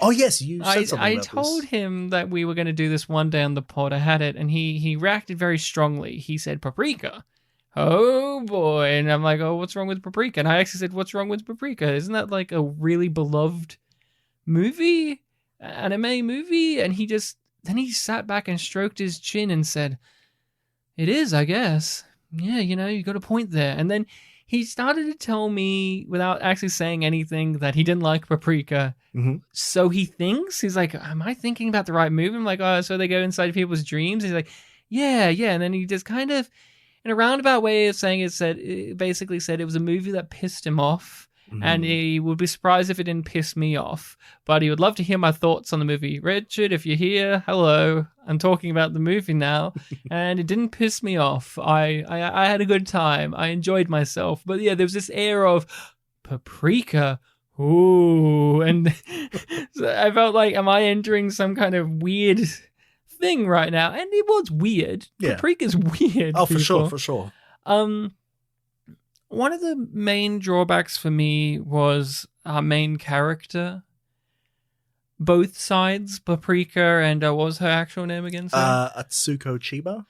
Oh yes, you said something about I told him that we were going to do this one day on the pod. I had it, and he reacted very strongly. He said, Paprika. Oh boy. And I'm like, oh, what's wrong with Paprika? And I actually said, what's wrong with Paprika? Isn't that like a really beloved movie? Anime movie? And then he sat back and stroked his chin and said, it is, I guess. Yeah, you got a point there. And then he started to tell me, without actually saying anything, that he didn't like Paprika. Mm-hmm. So he thinks, he's like, am I thinking about the right movie? I'm like, oh, so they go inside people's dreams? He's like, yeah. And then he just kind of, in a roundabout way of saying it basically said it was a movie that pissed him off. Mm-hmm. And he would be surprised if it didn't piss me off. But he would love to hear my thoughts on the movie. Richard, if you're here, hello. I'm talking about the movie now. And it didn't piss me off. I had a good time. I enjoyed myself. But yeah, there was this air of Paprika. Ooh. And so I felt like, am I entering some kind of weird thing right now? And it was weird. Yeah. Paprika's weird. Oh, for sure. One of the main drawbacks for me was our main character. Both sides, Paprika and what was her actual name again? Atsuko Chiba.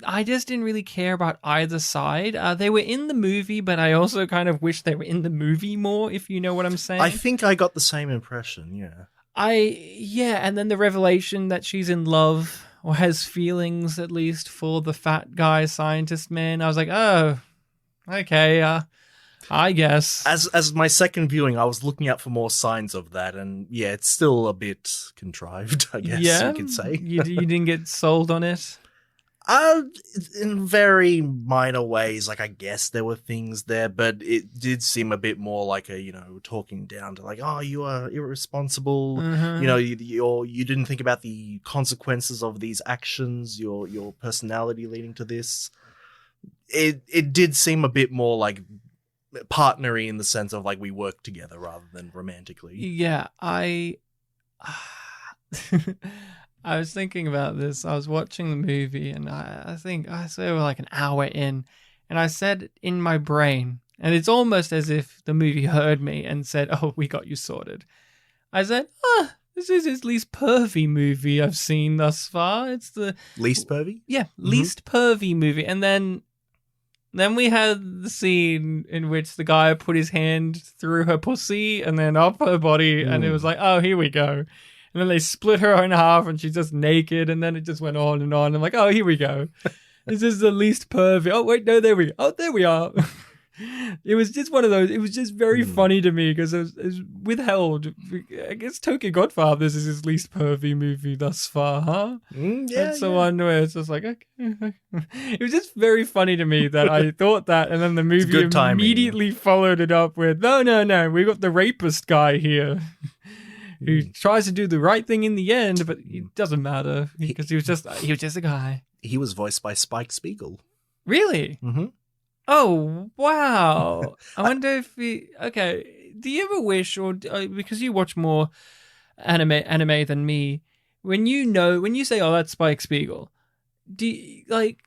I just didn't really care about either side. They were in the movie, but I also kind of wish they were in the movie more, if you know what I'm saying. I think I got the same impression, yeah. And then the revelation that she's in love, or has feelings at least, for the fat guy scientist man. I was like, oh... okay, I guess. As my second viewing, I was looking out for more signs of that, and yeah, it's still a bit contrived, I guess you could say. you didn't get sold on it? In very minor ways, like I guess there were things there, but it did seem a bit more like a, talking down to like, oh, you are irresponsible, mm-hmm. You didn't think about the consequences of these actions, your personality leading to this. It did seem a bit more like partnery in the sense of like we work together rather than romantically. Yeah, I was thinking about this. I was watching the movie and I think I said we're like an hour in, and I said in my brain, and it's almost as if the movie heard me and said, oh, we got you sorted. I said, this is his least pervy movie I've seen thus far. It's the... Least pervy? Yeah, least pervy movie. And then we had the scene in which the guy put his hand through her pussy and then up her body, and it was like, oh, here we go. And then they split her in half and she's just naked, and then it just went on and on. I'm like, oh, here we go. This is the least pervy. Oh, wait, no, there we go. Oh, there we are. It was just one of those. It was just very funny to me because it was withheld. I guess Tokyo Godfathers is his least pervy movie thus far, huh? That's the one where it's just like, okay. It was just very funny to me that I thought that, and then the movie immediately followed it up with, no, we got the rapist guy here. Who tries to do the right thing in the end, but it doesn't matter because he was just a guy. He was voiced by Spike Spiegel. Really? Mm-hmm. Oh, wow. I wonder if okay, do you ever wish, or because you watch more anime than me, when you say, oh, that's Spike Spiegel, do you, like,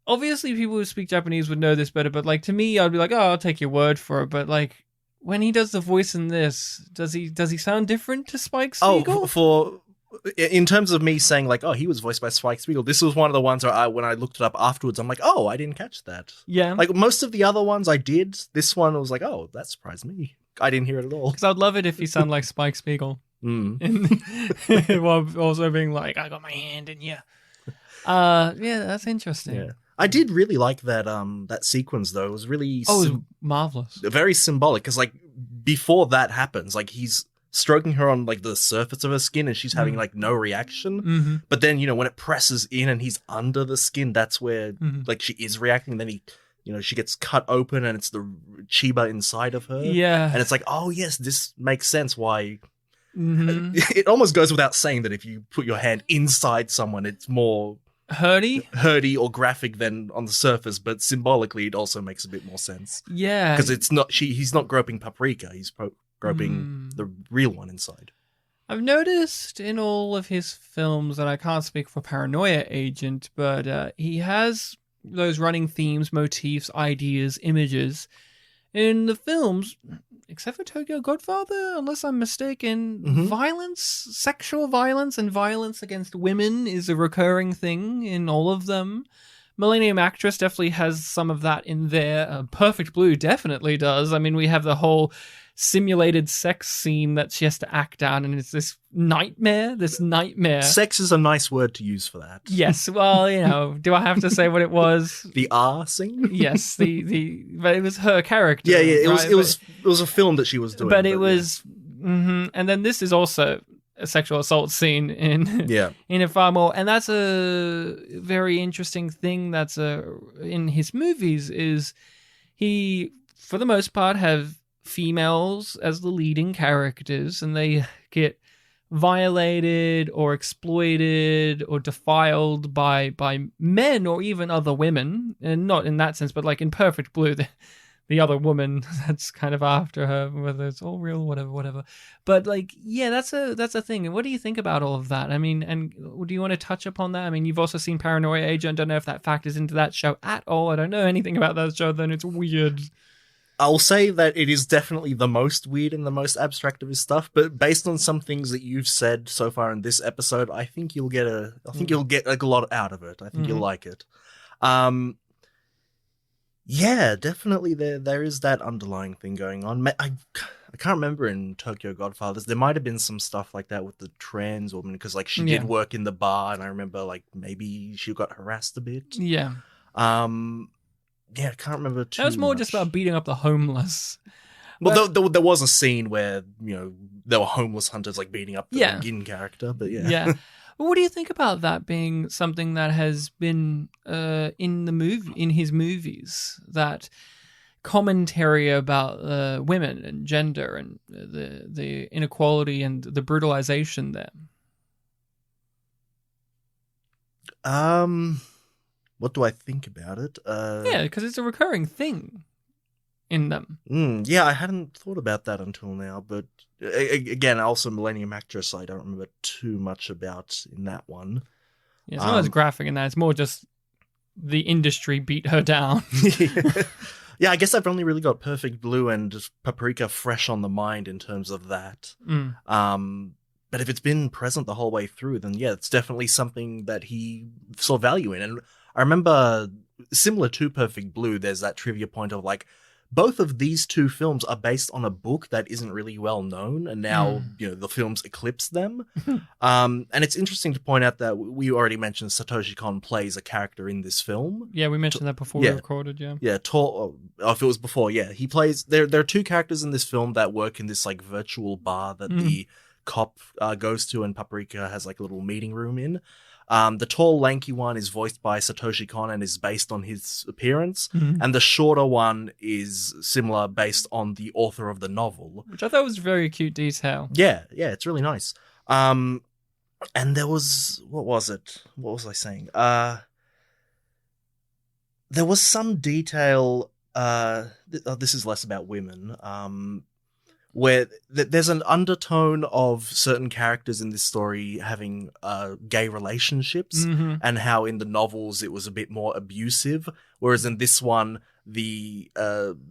obviously people who speak Japanese would know this better, but like to me, I'd be like, oh, I'll take your word for it, but like, when he does the voice in this, does he sound different to Spike Spiegel? Oh, In terms of me saying like, oh, he was voiced by Spike Spiegel, this was one of the ones where when I looked it up afterwards, I'm like, oh, I didn't catch that. Yeah. Like most of the other ones I did, this one was like, oh, that surprised me. I didn't hear it at all. Because I'd love it if he sounded like Spike Spiegel. While also being like, I got my hand in you. Yeah, that's interesting. Yeah. I did really like that that sequence though. It was really it was marvelous. Very symbolic because like before that happens, like he's stroking her on like the surface of her skin and she's having like no reaction. But then, when it presses in and he's under the skin, that's where like she is reacting. Then he, she gets cut open and it's the Chiba inside of her. Yeah. And it's like, oh yes, this makes sense why. It almost goes without saying that if you put your hand inside someone, it's more hurty or graphic than on the surface, but symbolically it also makes a bit more sense. Yeah. Because it's not he's not groping Paprika, he's groping the real one inside. I've noticed in all of his films, and I can't speak for Paranoia Agent, but he has those running themes, motifs, ideas, images in the films, except for Tokyo Godfather, unless I'm mistaken. Violence, sexual violence, and violence against women is a recurring thing in all of them. Millennium Actress definitely has some of that in there. Perfect Blue definitely does. I mean, we have the whole simulated sex scene that she has to act out, and it's this nightmare. Sex is a nice word to use for that. Yes, well, do I have to say what it was? The R scene? Yes, but it was her character. Yeah, it was a film that she was doing. But it was, and then this is also a sexual assault scene in a far more, and that's a very interesting thing. That's in his movies is he, for the most part, have females as the leading characters, and they get violated or exploited or defiled by men or even other women, and not in that sense, but like in Perfect Blue, the other woman that's kind of after her, whether it's all real, whatever. But like, yeah, that's a thing. And what do you think about all of that? I mean, and do you want to touch upon that? I mean, you've also seen Paranoia Agent. I don't know if that factors into that show at all. I don't know anything about that show. Then it's weird. I'll say that it is definitely the most weird and the most abstract of his stuff, but based on some things that you've said so far in this episode, I think you'll get a lot out of it. I think you'll like it. Yeah, definitely there is that underlying thing going on. I can't remember in Tokyo Godfathers. There might have been some stuff like that with the trans woman, because like she did work in the bar, and I remember like maybe she got harassed a bit. Yeah. Yeah, I can't remember too much. That was more just about beating up the homeless. Well, there was a scene where, there were homeless hunters like beating up the Gin character, but yeah. Yeah. Well, what do you think about that being something that has been in his movies, that commentary about women and gender and the inequality and the brutalization there? What do I think about it? Yeah, because it's a recurring thing in them. Yeah, I hadn't thought about that until now, but again, also Millennium Actress, I don't remember too much about in that one. Yeah, it's not as graphic in that. It's more just the industry beat her down. Yeah, I guess I've only really got Perfect Blue and Paprika fresh on the mind in terms of that. But if it's been present the whole way through, then yeah, it's definitely something that he saw value in. And I remember, similar to Perfect Blue, there's that trivia point of like, both of these two films are based on a book that isn't really well known, and now the films eclipse them. And it's interesting to point out that we already mentioned Satoshi Kon plays a character in this film. Yeah, we mentioned that before we recorded. Yeah, if it was before, he plays. There are two characters in this film that work in this like virtual bar that the cop goes to, and Paprika has like a little meeting room in. The tall, lanky one is voiced by Satoshi Kon and is based on his appearance. And the shorter one is similar, based on the author of the novel. Which I thought was a very cute detail. Yeah, it's really nice. And there was... What was it? What was I saying? There was some detail... this is less about women. Where there's an undertone of certain characters in this story having gay relationships, and how in the novels it was a bit more abusive, whereas in this one the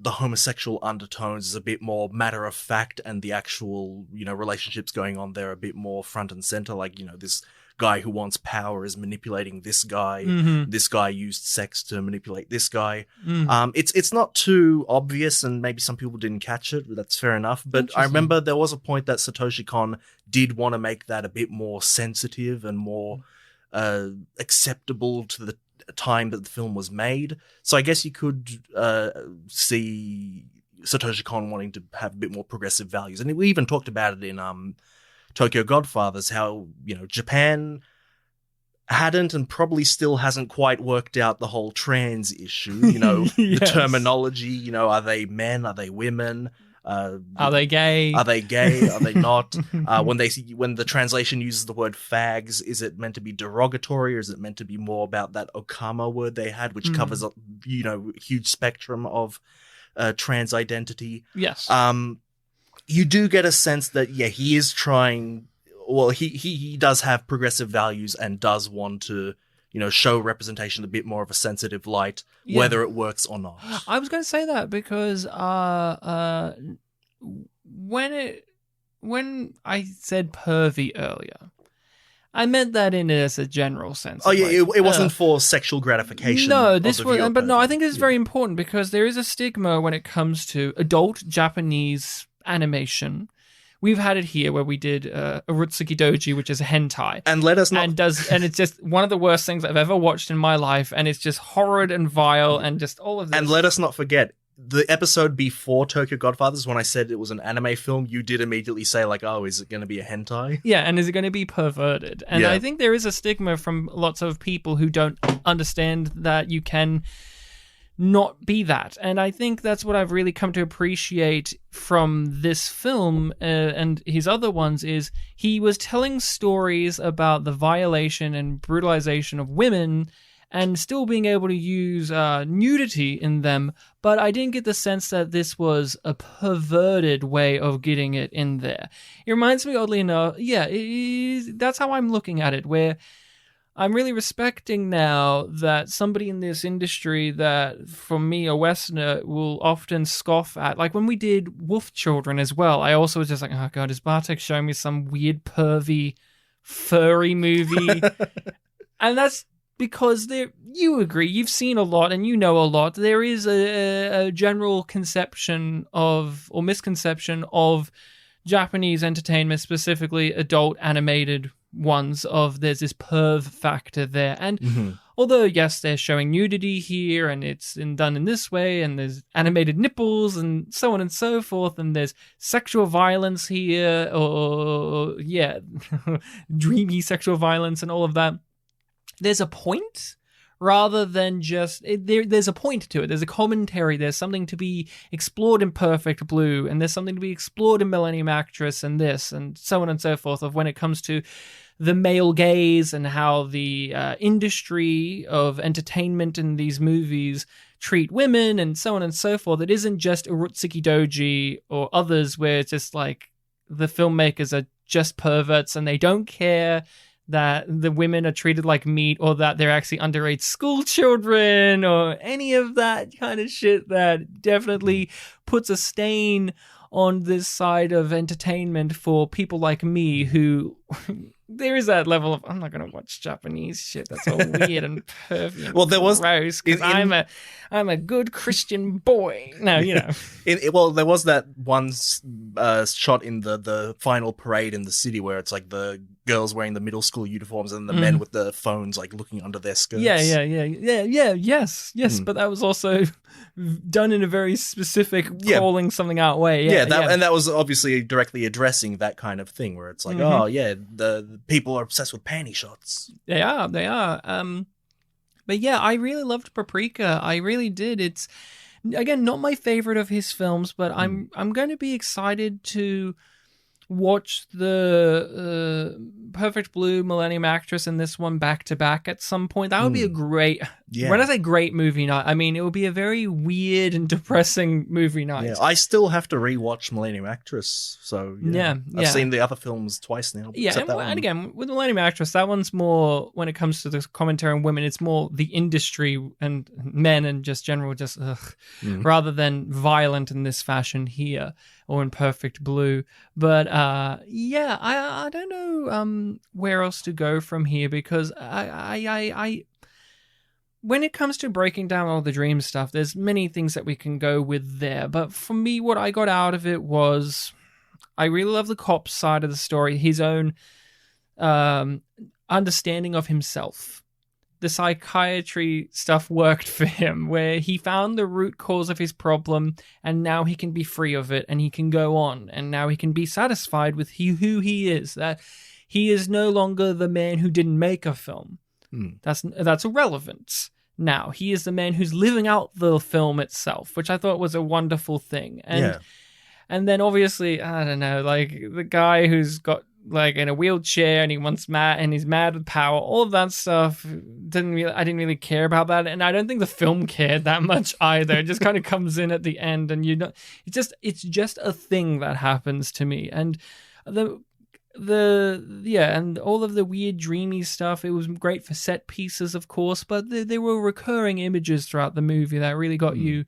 homosexual undertones is a bit more matter of fact, and the actual, relationships going on there are a bit more front and center. Like, this guy who wants power is manipulating this guy. This guy used sex to manipulate this guy. It's not too obvious, and maybe some people didn't catch it, but that's fair enough. But I remember there was a point that Satoshi Kon did want to make that a bit more sensitive and more acceptable to the time that the film was made. So I guess you could see Satoshi Kon wanting to have a bit more progressive values. And we even talked about it in Tokyo Godfathers, how, Japan hadn't and probably still hasn't quite worked out the whole trans issue, Yes. The terminology, are they men, are they women? Are they gay? Are they gay? Are they not? When the translation uses the word fags, is it meant to be derogatory, or is it meant to be more about that okama word they had, which covers a huge spectrum of trans identity? Yes. You do get a sense that he is trying. Well, he does have progressive values and does want to show representation a bit more of a sensitive light, whether it works or not. I was going to say that because when I said pervy earlier, I meant that in as a general sense. Oh yeah, it wasn't for sexual gratification. No, this was, but no, I think this is Yeah. very important because there is a stigma when it comes to adult Japanese animation. We've had it here where we did Urutsuki Doji, which is a hentai. And let us not... And it's just one of the worst things I've ever watched in my life, and it's just horrid and vile and just all of this. And let us not forget, the episode before Tokyo Godfathers, when I said it was an anime film, you did immediately say, like, oh, is it going to be a hentai? Yeah, and is it going to be perverted? And I think there is a stigma from lots of people who don't understand that you can not be that. And I think that's what I've really come to appreciate from this film and his other ones is he was telling stories about the violation and brutalization of women and still being able to use nudity in them, but I didn't get the sense that this was a perverted way of getting it in there. It reminds me, oddly enough, that's how I'm looking at it, where I'm really respecting now that somebody in this industry that, for me, a Westerner, will often scoff at. Like when we did Wolf Children as well, I also was just like, oh God, is Bartek showing me some weird, pervy, furry movie? And that's because you agree, you've seen a lot and you know a lot. There is a general conception of, or misconception of Japanese entertainment, specifically adult animated ones, of there's this perv factor there. And although, yes, they're showing nudity here and it's done in this way and there's animated nipples and so on and so forth and there's sexual violence here or dreamy sexual violence and all of that, there's a point rather than just... There's a point to it. There's a commentary. There's something to be explored in Perfect Blue, and there's something to be explored in Millennium Actress and this, and so on and so forth, of when it comes to the male gaze and how the industry of entertainment in these movies treat women and so on and so forth. It isn't just Urutsuki Doji or others where it's just like the filmmakers are just perverts and they don't care that the women are treated like meat or that they're actually underage school children or any of that kind of shit that definitely puts a stain on this side of entertainment for people like me who... There is that level of, I'm not going to watch Japanese shit. That's all weird and pervy and gross because I'm a good Christian boy. No, there was that one shot in the final parade in the city where it's like the girls wearing the middle school uniforms and the men with the phones like looking under their skirts. Yes. But that was also done in a very specific calling something out way. And that was obviously directly addressing that kind of thing where it's like, the people are obsessed with panty shots. They are. But yeah, I really loved Paprika. I really did. It's, again, not my favorite of his films, but I'm going to be excited to watch the Perfect Blue, Millennium Actress, and this one back to back at some point. That would be a great Yeah. When I say great movie night, I mean it will be a very weird and depressing movie night. Yeah, I still have to rewatch Millennium Actress, so I've seen the other films twice now. Yeah, and again, with Millennium Actress, that one's more, when it comes to the commentary on women, it's more the industry and men and just general, rather than violent in this fashion here or in Perfect Blue. But I don't know where else to go from here, because I when it comes to breaking down all the dream stuff, there's many things that we can go with there. But for me, what I got out of it was, I really love the cop's side of the story, his own understanding of himself. The psychiatry stuff worked for him, where he found the root cause of his problem, and now he can be free of it, and he can go on, and now he can be satisfied with who he is. That he is no longer the man who didn't make a film. That's irrelevant. Now he is the man who's living out the film itself, which I thought was a wonderful thing. And then obviously, I don't know, like the guy who's got like in a wheelchair and he's mad with power, all of that stuff I didn't really care about that, and I don't think the film cared that much either. It just kind of comes in at the end, and it's just a thing that happens to me. And and all of the weird dreamy stuff, it was great for set pieces, of course, but there were recurring images throughout the movie that really got you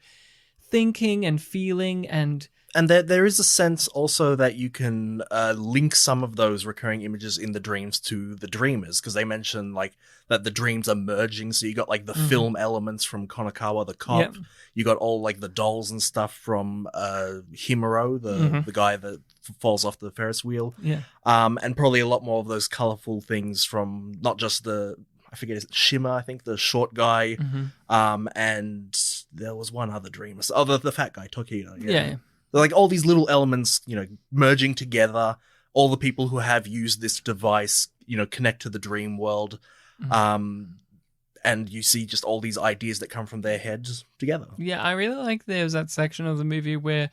thinking and feeling. And there is a sense also that you can link some of those recurring images in the dreams to the dreamers, because they mention like that the dreams are merging. So you got like the film elements from Konakawa the cop. Yep. You got all like the dolls and stuff from Himuro, the guy that falls off the Ferris wheel. Yeah. And probably a lot more of those colorful things from not just I forget, is it Shimmer, I think, the short guy. And there was one other dreamer. Oh, the fat guy, Tokito. Yeah. Like all these little elements, merging together. All the people who have used this device, connect to the dream world. And you see just all these ideas that come from their heads together. Yeah, I really like there's that section of the movie where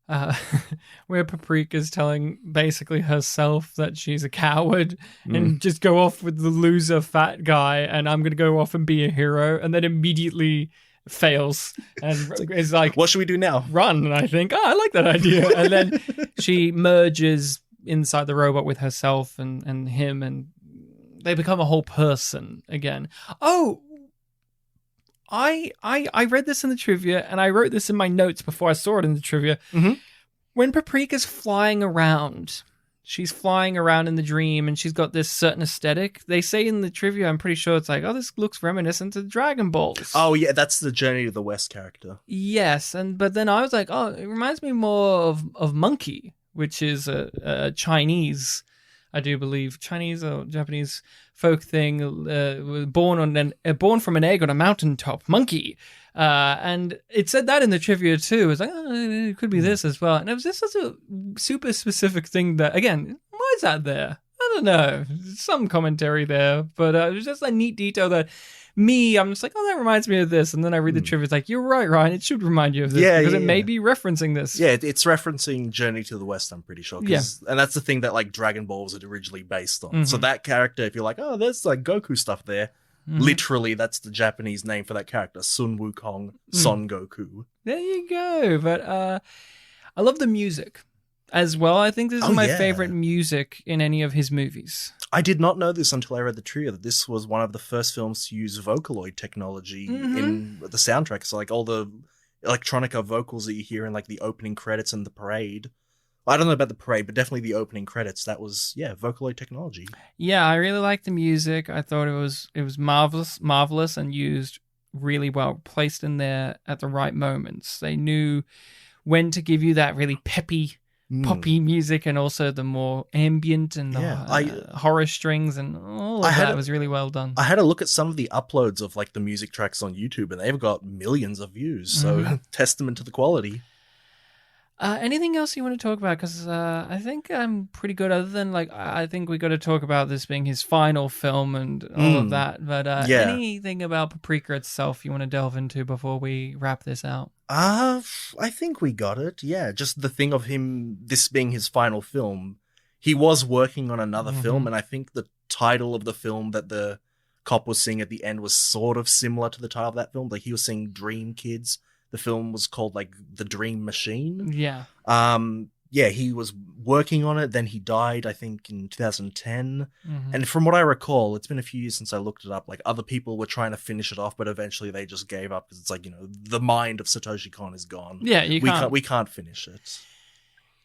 Paprika's telling basically herself that she's a coward and just go off with the loser fat guy, and I'm going to go off and be a hero, and then immediately fails and is like, what should we do now? Run. And I think, I like that idea. And then she merges inside the robot with herself and him, and they become a whole person again. Oh, I read this in the trivia, and I wrote this in my notes before I saw it in the trivia. When Paprika's flying around, she's flying around in the dream, and she's got this certain aesthetic. They say in the trivia, I'm pretty sure it's like, this looks reminiscent of Dragon Balls. Oh yeah, that's the Journey to the West character. Yes, but then I was like, it reminds me more of Monkey, which is a Chinese, I do believe, Chinese or Japanese folk thing, born from an egg on a mountaintop, Monkey. And it said that in the trivia too. It's like, it could be this as well. And it was just such a super specific thing that, again, why is that there? I don't know. Some commentary there, but it was just a neat detail that I'm just like, that reminds me of this. And then I read the trivia, it's like, you're right, Ryan, it should remind you of this, because it may be referencing this. Yeah, it's referencing Journey to the West, I'm pretty sure. Yeah. And that's the thing that like Dragon Ball was originally based on. So that character, if you're like, there's like Goku stuff there, literally that's the Japanese name for that character, Sun Wukong, Son Goku. There you go. But I love the music as well. I think this is my favorite music in any of his movies. I did not know this until I read the trivia, that this was one of the first films to use Vocaloid technology in the soundtrack. So like all the electronica vocals that you hear in like the opening credits and the parade. I don't know about the parade, but definitely the opening credits. That was, Vocaloid technology. Yeah, I really liked the music. I thought it was marvelous and used really well, placed in there at the right moments. They knew when to give you that really peppy, poppy music, and also the more ambient and the horror strings, and all of that was really well done. I had a look at some of the uploads of like the music tracks on YouTube, and they've got millions of views. So testament to the quality. Anything else you want to talk about? Because I think I'm pretty good, other than like, I think we got to talk about this being his final film and all of that. But anything about Paprika itself you want to delve into before we wrap this out? I think we got it. Yeah, just the thing of this being his final film. He was working on another film, and I think the title of the film that the cop was seeing at the end was sort of similar to the title of that film. Like he was seeing Dream Kids. The film was called like The Dream Machine. Yeah. Yeah, he was working on it. Then he died, I think, in 2010. And from what I recall, it's been a few years since I looked it up. Like other people were trying to finish it off, but eventually they just gave up because it's like, the mind of Satoshi Kon is gone. Yeah, we can't finish it.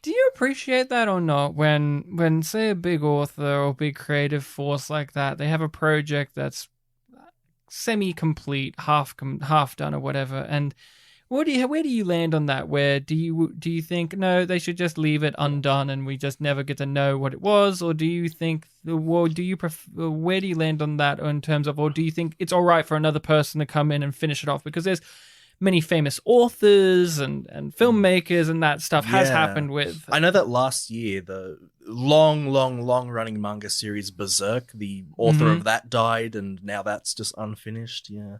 Do you appreciate that or not? When say a big author or big creative force like that, they have a project that's semi-complete, half done or whatever, and where do you land on that? Where do you think no, they should just leave it undone and we just never get to know what it was, or do you think, where do you land on that in terms of, or do you think it's all right for another person to come in and finish it off? Because there's many famous authors and filmmakers and that stuff has happened with. I know that last year, the long running manga series Berserk, the author of that died, and now that's just unfinished. Yeah.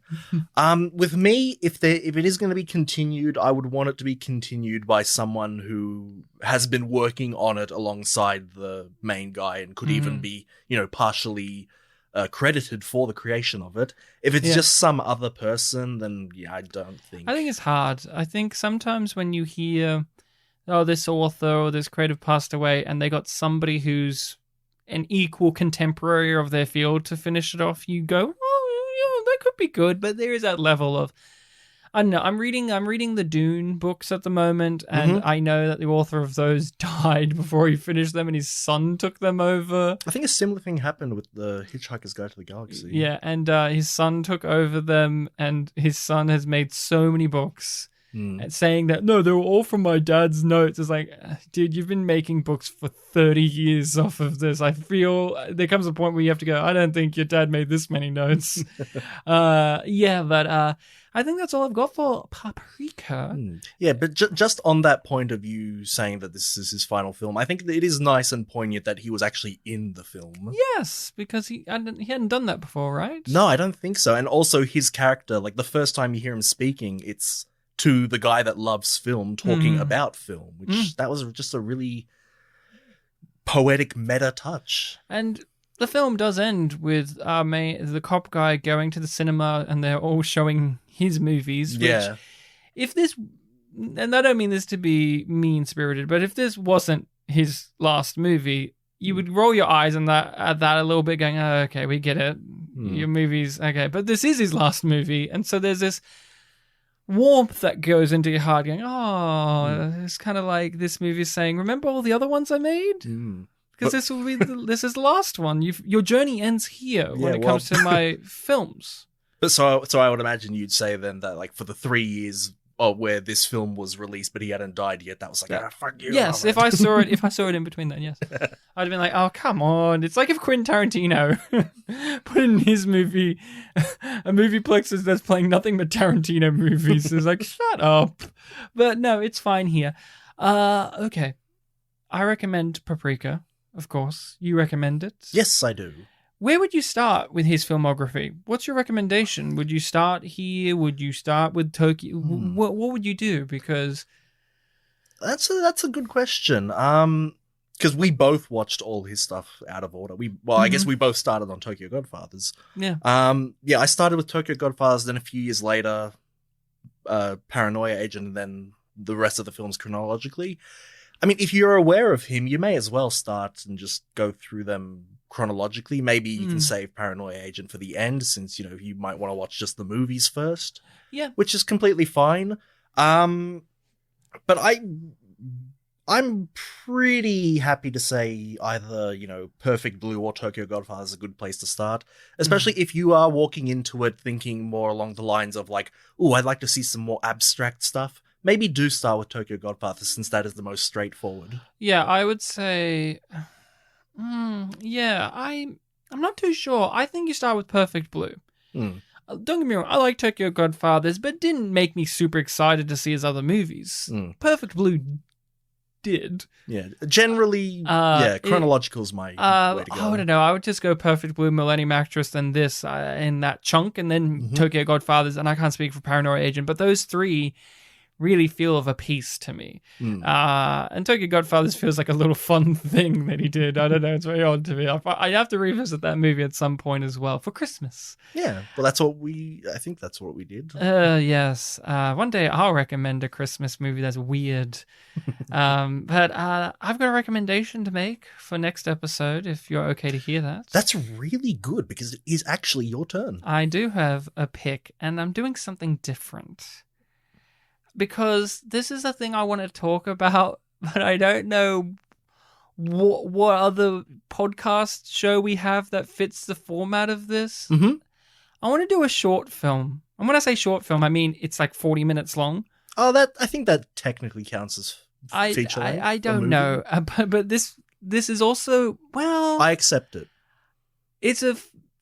With me, if it is going to be continued, I would want it to be continued by someone who has been working on it alongside the main guy and could even be, partially credited for the creation of it. If it's just some other person, then I don't think. I think it's hard. I think sometimes when you hear, oh, this author or this creative passed away, and they got somebody who's an equal contemporary of their field to finish it off, you go, oh, that could be good. But there is that level of, I don't know. I'm reading the Dune books at the moment, and I know that the author of those died before he finished them, and his son took them over. I think a similar thing happened with the Hitchhiker's Guide to the Galaxy. Yeah, and his son took over them, and his son has made so many books saying that, no, they were all from my dad's notes. It's like, dude, you've been making books for 30 years off of this. I feel there comes a point where you have to go, I don't think your dad made this many notes. But I think that's all I've got for Paprika. Yeah, but just on that point of you saying that this is his final film, I think that it is nice and poignant that he was actually in the film. Yes, because he hadn't done that before, right? No, I don't think so. And also his character, like the first time you hear him speaking, it's to the guy that loves film talking about film, which that was just a really poetic meta touch. And the film does end with the cop guy going to the cinema and they're all showing his movies. Which, if this, and I don't mean this to be mean-spirited, but if this wasn't his last movie, you would roll your eyes at that a little bit going, oh, okay, we get it. Your movie's okay. But this is his last movie. And so there's this warmth that goes into your heart going, oh, it's kind of like this movie is saying, remember all the other ones I made? Because this will be this is the last one. Your journey ends here when it comes to my films. But so I would imagine you'd say then that like for the 3 years where this film was released, but he hadn't died yet, that was like, fuck you. Yes, if I saw it in between then, yes, I'd have been like, oh come on. It's like if Quentin Tarantino put in his movie a movieplexes that's playing nothing but Tarantino movies. It's like, shut up. But no, it's fine here. Okay, I recommend Paprika. Of course, you recommend it. Yes, I do. Where would you start with his filmography? What's your recommendation? Would you start here? Would you start with Tokyo? What would you do? Because that's a good question. Because we both watched all his stuff out of order. I guess we both started on Tokyo Godfathers. Yeah. I started with Tokyo Godfathers, then a few years later, Paranoia Agent, and then the rest of the films chronologically. I mean, if you're aware of him, you may as well start and just go through them chronologically. Maybe you can save Paranoia Agent for the end, since, you might want to watch just the movies first. Yeah. Which is completely fine. But I'm pretty happy to say either, Perfect Blue or Tokyo Godfather is a good place to start. Especially if you are walking into it thinking more along the lines of like, ooh, I'd like to see some more abstract stuff. Maybe do start with Tokyo Godfather, since that is the most straightforward. Yeah, I would say... I'm not too sure. I think you start with Perfect Blue. Don't get me wrong, I like Tokyo Godfathers, but it didn't make me super excited to see his other movies. Perfect Blue did. Yeah, generally, chronological's my way to go. I don't know, I would just go Perfect Blue, Millennium Actress, then this in that chunk, and then Tokyo Godfathers, and I can't speak for Paranoia Agent, but those three really feel of a piece to me. Mm. And Tokyo Godfathers feels like a little fun thing that he did. I don't know. It's very odd to me. I have to revisit that movie at some point as well for Christmas. Yeah, well, I think that's what we did. Yes. One day I'll recommend a Christmas movie that's weird. But I've got a recommendation to make for next episode, if you're okay to hear that. That's really good because it is actually your turn. I do have a pick, and I'm doing something different. Because this is a thing I want to talk about, but I don't know what other podcast show we have that fits the format of this. Mm-hmm. I want to do a short film. And when I say short film, I mean it's like 40 minutes long. Oh, I think that technically counts as feature length. I don't know, but this is also, well, I accept it. It's a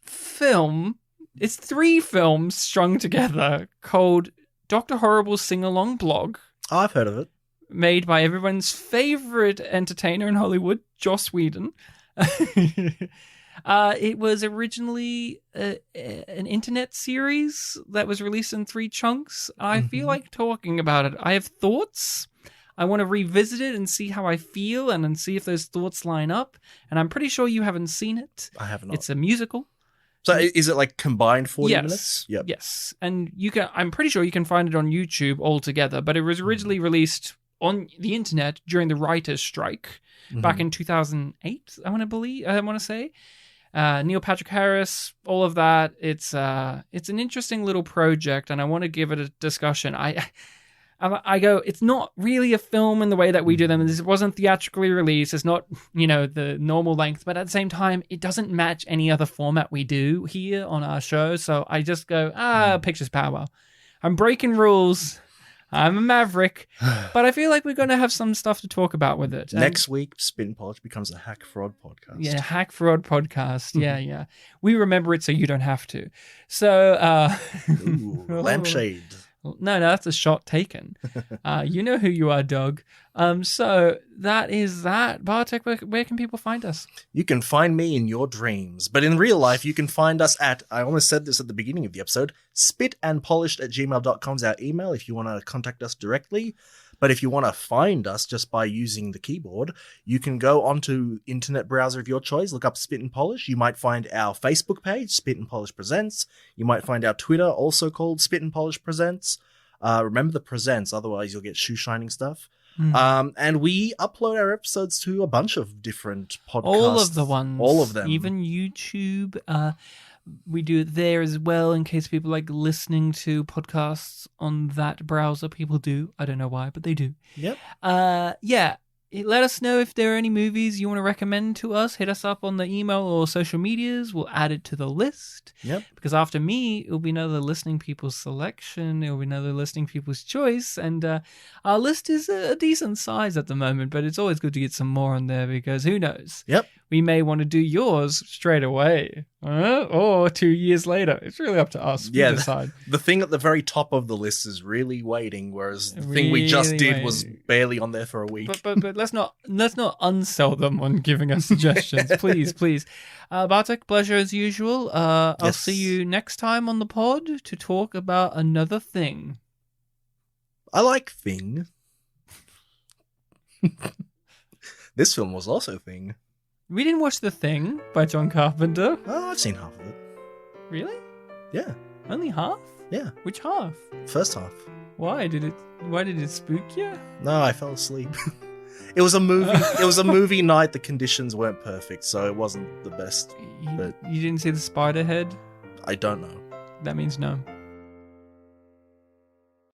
film. It's 3 films strung together called Dr. Horrible's Sing-Along Blog. Oh, I've heard of it. Made by everyone's favorite entertainer in Hollywood, Joss Whedon. It was originally an internet series that was released in 3 chunks. I feel like talking about it. I have thoughts. I want to revisit it and see how I feel and see if those thoughts line up. And I'm pretty sure you haven't seen it. I have not. It's a musical. So is it like combined 40 minutes? Yep. Yes. And I'm pretty sure you can find it on YouTube altogether, but it was originally released on the internet during the writer's strike back in 2008, I want to say. Neil Patrick Harris, all of that. It's an interesting little project, and I want to give it a discussion. I go, it's not really a film in the way that we do them. This wasn't theatrically released. It's not, the normal length. But at the same time, it doesn't match any other format we do here on our show. So I just go, pictures powwow. I'm breaking rules. I'm a maverick. But I feel like we're going to have some stuff to talk about with it. Next week, Spit and Polish becomes a hack fraud podcast. Yeah, hack fraud podcast. Yeah. We remember it so you don't have to. So, Ooh, lampshade. No, that's a shot taken. You know who you are, Doug. So that is that. Bartek, where can people find us? You can find me in your dreams. But in real life, you can find us at, I almost said this at the beginning of the episode, spitandpolished@gmail.com is our email if you want to contact us directly. But if you want to find us just by using the keyboard, you can go onto internet browser of your choice, look up Spit and Polish. You might find our Facebook page, Spit and Polish Presents. You might find our Twitter, also called Spit and Polish Presents. Remember the presents, otherwise you'll get shoe shining stuff. And we upload our episodes to a bunch of different podcasts. All of the ones. All of them. Even YouTube. We do it there as well in case people like listening to podcasts on that browser. People do. I don't know why, but they do. Yep. Yeah. Let us know if there are any movies you want to recommend to us. Hit us up on the email or social medias. We'll add it to the list. Yep. Because after me, it'll be another listening people's selection. It'll be another listening people's choice. And our list is a decent size at the moment, but it's always good to get some more on there because who knows? Yep. We may want to do yours straight away or 2 years later. It's really up to us. Yeah, we decide. The thing at the very top of the list is really waiting, whereas the thing we just did was barely on there for a week. But let's not unsell them on giving us suggestions, please. Bartek, pleasure as usual. I'll see you next time on the pod to talk about another thing. I like Thing. This film was also Thing. We didn't watch The Thing by John Carpenter. Oh, I've seen half of it. Really? Yeah. Only half? Yeah. Which half? First half. Why did it spook you? No, I fell asleep. It was a movie. It was a movie night. The conditions weren't perfect, so it wasn't the best. But you didn't see the spider head? I don't know. That means no.